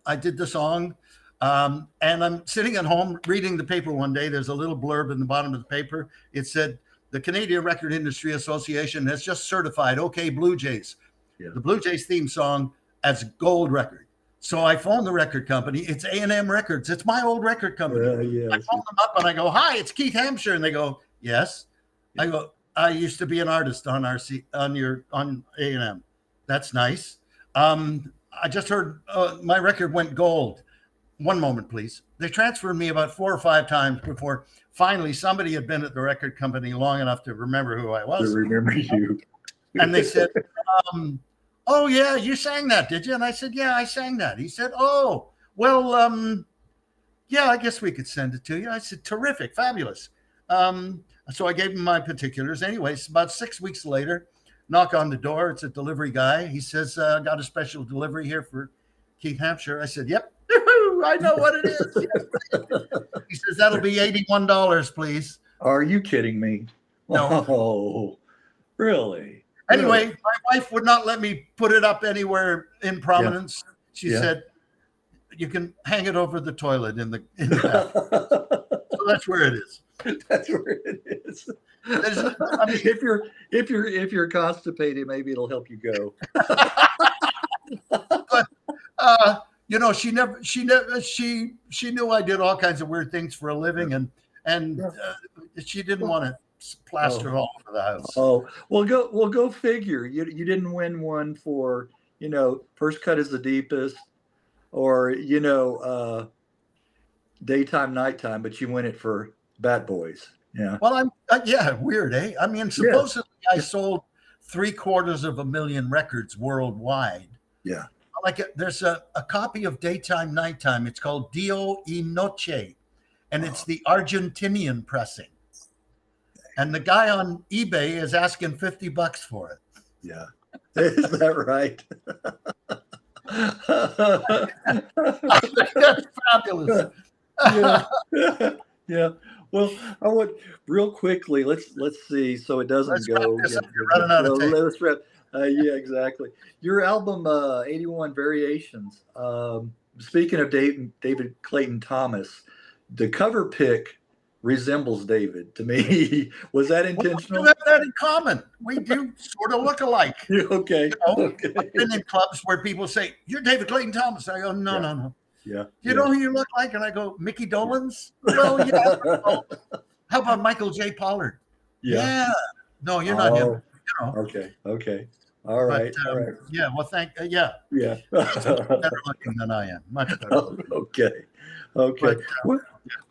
I did the song. And I'm sitting at home reading the paper one day. There's a little blurb in the bottom of the paper. It said, the Canadian Record Industry Association has just certified OK Blue Jays, the Blue Jays theme song, as gold record. So I phoned the record company. It's A&M Records. It's my old record company. I phone them up and I go, "Hi, it's Keith Hampshire," and they go, "Yes." I go, "I used to be an artist on on A&M." "That's nice. I just heard my record went gold." "One moment, please." They transferred me about 4 or 5 times before finally somebody had been at the record company long enough to remember who I was. To remember you. And they said, "Oh yeah, you sang that, did you?" And I said, "Yeah, I sang that." He said, "Oh, well, yeah, I guess we could send it to you." I said, "Terrific, fabulous." So I gave him my particulars. Anyways, about 6 weeks later, knock on the door. It's a delivery guy. He says, "Got a special delivery here for Keith Hampshire." I said, "Yep, I know what it is." He says, "That'll be $81, please." Are you kidding me? No. Oh, really? Anyway, Really? my wife would not let me put it up anywhere in prominence. She said, "You can hang it over the toilet in the bathroom." So that's where it is. That's where it is. I mean, if you're constipated, maybe it'll help you go. but she knew I did all kinds of weird things for a living, and she didn't want to plaster all over the house. Oh, well, go figure. You didn't win one for First Cut is the Deepest, or Daytime Nighttime, but you win it for Bat Boys. Yeah. Well, weird, eh? I mean, supposedly I sold 750,000 records worldwide. Yeah. There's a copy of Daytime Nighttime. It's called Dio y Noche, and it's the Argentinian pressing. And the guy on eBay is asking $50 for it. Yeah. Is that right? That's fabulous. Yeah. Well, I want real quickly. Let's see. So it doesn't go. You're running out of tape. Let's wrap. Yeah, exactly. Your album, 81 Variations. Speaking of David Clayton Thomas, the cover pick resembles David to me. Was that intentional? We have that in common. We do sort of look alike. Okay. Okay. I've been in clubs where people say, "You're David Clayton Thomas." I go, no. Yeah. You know who you look like? And I go, "Mickey Dolenz?" "Well, yeah." "Oh, how about Michael J. Pollard?" Yeah. "No, you're not him." Okay. All right. All right. Yeah. Well, yeah. Yeah. Better looking than I am. Much better looking. Okay. But,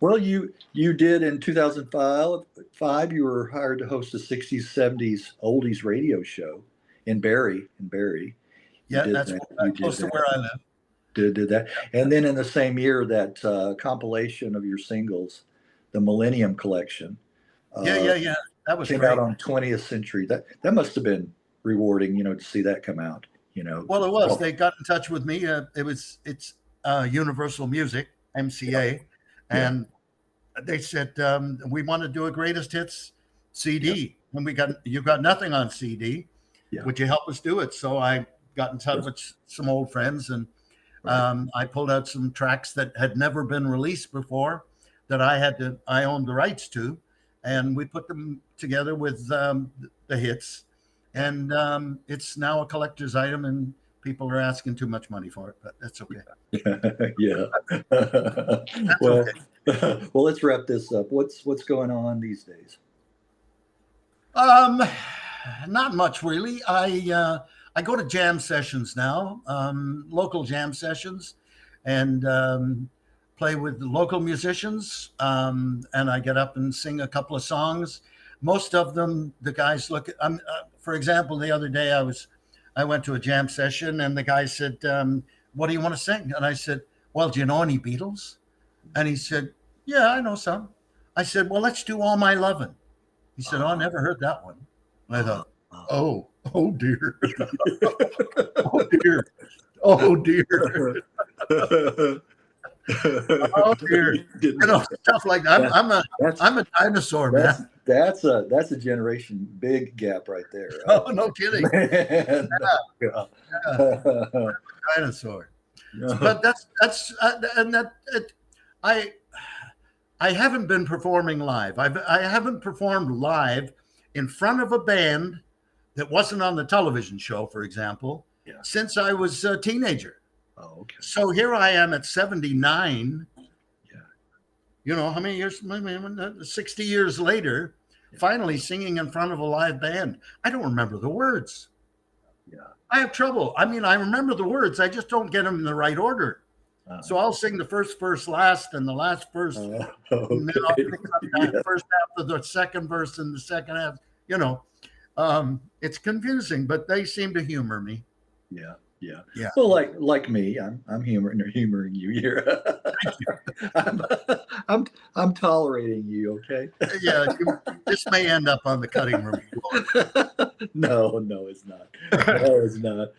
well, you did in 2005. You were hired to host a 60s, 70s oldies radio show in Barrie. Yeah, that's close to where I live. Did that, and then in the same year, that compilation of your singles, the Millennium Collection. Yeah. That was came great. out on 20th Century. That must have been rewarding, to see that come out. Well, it was. They got in touch with me. It's Universal Music, MCA, and they said, "We want to do a greatest hits CD, and you got nothing on CD. Would you help us do it?" So I got in touch with some old friends, and I pulled out some tracks that had never been released before that I owned the rights to, and we put them together with the hits, and it's now a collector's item, and people are asking too much money for it, but that's okay. Yeah. Well, let's wrap this up. What's going on these days? Not much really. I go to jam sessions now, local jam sessions, and play with the local musicians. And I get up and sing a couple of songs. Most of them, the guys look at. For example, the other day I went to a jam session, and the guy said, "What do you want to sing?" And I said, "Well, do you know any Beatles?" And he said, "Yeah, I know some." I said, "Well, let's do All My Lovin'." He said, "Oh, I never heard that one." And I thought, oh dear. Oh dear. Oh dear. Oh dear. Stuff like that. I'm a dinosaur, man. That's a generation big gap right there. Oh, no kidding. Yeah. Dinosaur. But I haven't been performing live. I haven't performed live in front of a band that wasn't on the television show, for example, since I was a teenager. Oh, okay. So here I am at 79. Yeah. You know, how many years? 60 years later, finally singing in front of a live band. I don't remember the words. Yeah. I have trouble. I mean, I remember the words. I just don't get them in the right order. So I'll sing the first verse last and the last verse. Okay. And then I'll pick up that Yeah. first half of the second verse and the second half. You know, it's confusing, but they seem to humor me. Yeah. Yeah. Yeah. Well, like me, I'm humoring you here. I'm tolerating you, okay? Yeah, this may end up on the cutting room floor. No, it's not. No, it's not.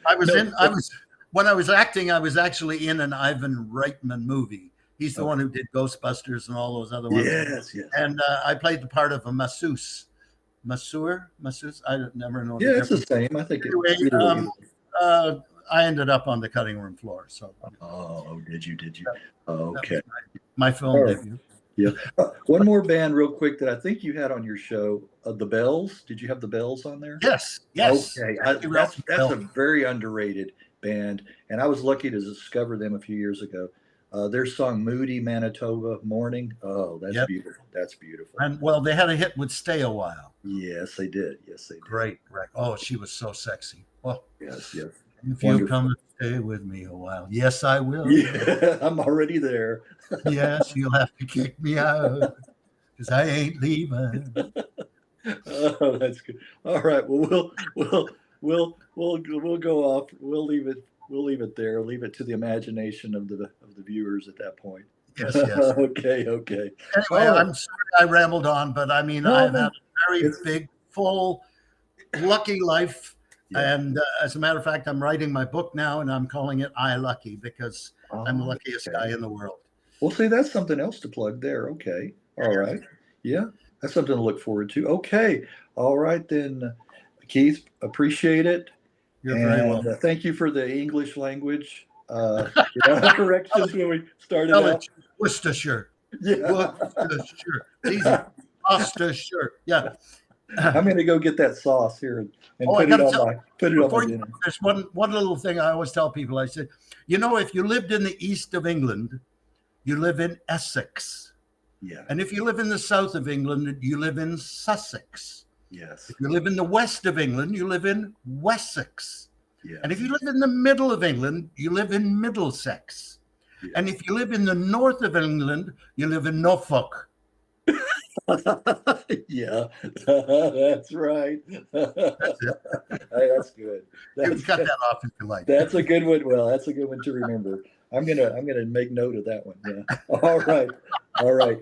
When I was acting, I was actually in an Ivan Reitman movie. He's the one who did Ghostbusters and all those other ones. Yes. And I played the part of a masseuse. Masseuse? I never know. Yeah, it's the same. I think. Anyway, I ended up on the cutting room floor. So. Oh, did you? Okay. My film debut. Yeah. One more band, real quick, that I think you had on your show. The Bells. Did you have the Bells on there? Yes. Okay. That's a very underrated band, and I was lucky to discover them a few years ago. Their song "Moody Manitoba Morning." Oh, that's beautiful. That's beautiful. And well, they had a hit with "Stay a While." Yes, they did. Great. Oh, she was so sexy. Well, yes. If you come and stay with me a while, yes, I will. Yeah, I'm already there. Yes, you'll have to kick me out because I ain't leaving. Oh, that's good. All right. Well, we'll go off. We'll leave it there. Leave it to the imagination of the viewers at that point. Yes. Okay. Anyway, I'm sorry I rambled on, but I mean, I've had a very big, full, lucky life. Yeah. And as a matter of fact, I'm writing my book now, and I'm calling it "I Lucky" because I'm the luckiest guy in the world. Well, see, that's something else to plug there. Okay. All right. Yeah, that's something to look forward to. Okay. All right then, Keith. Appreciate it. You're very welcome. Thank you for the English language corrections when we started out. Worcestershire. Yeah. Worcestershire. It's easy. Worcestershire. Yeah. I'm going to go get that sauce here and put it on my dinner. There's one little thing I always tell people. I said, if you lived in the east of England, you live in Essex. Yeah. And if you live in the south of England, you live in Sussex. Yes. If you live in the west of England, you live in Wessex. Yeah. And if you live in the middle of England, you live in Middlesex. Yeah. And if you live in the north of England, you live in Norfolk. Yeah, that's right. That's it. Hey, that's good. You can cut that off if you like. That's a good one. Well, that's a good one to remember. I'm gonna make note of that one. Yeah. All right.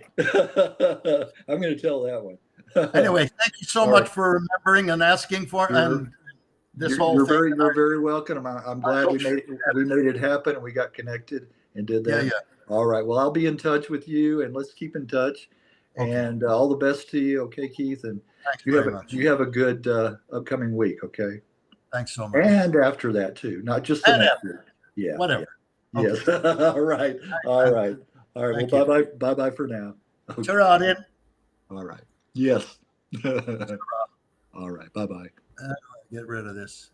I'm gonna tell that one. Anyway, thank you so much for remembering and asking for and this whole thing. You're very welcome. I'm glad we made it happen and we got connected and did that. Yeah. All right. Well, I'll be in touch with you and let's keep in touch. Okay. And all the best to you. Okay, Keith. And you have a good upcoming week. Okay. Thanks so much. And after that too, not just the next week. Yeah. Whatever. Yeah. Okay. Yes. All right. Well, bye for now. Okay. Ta-ra, all right. Yes. All right. Bye. Get rid of this.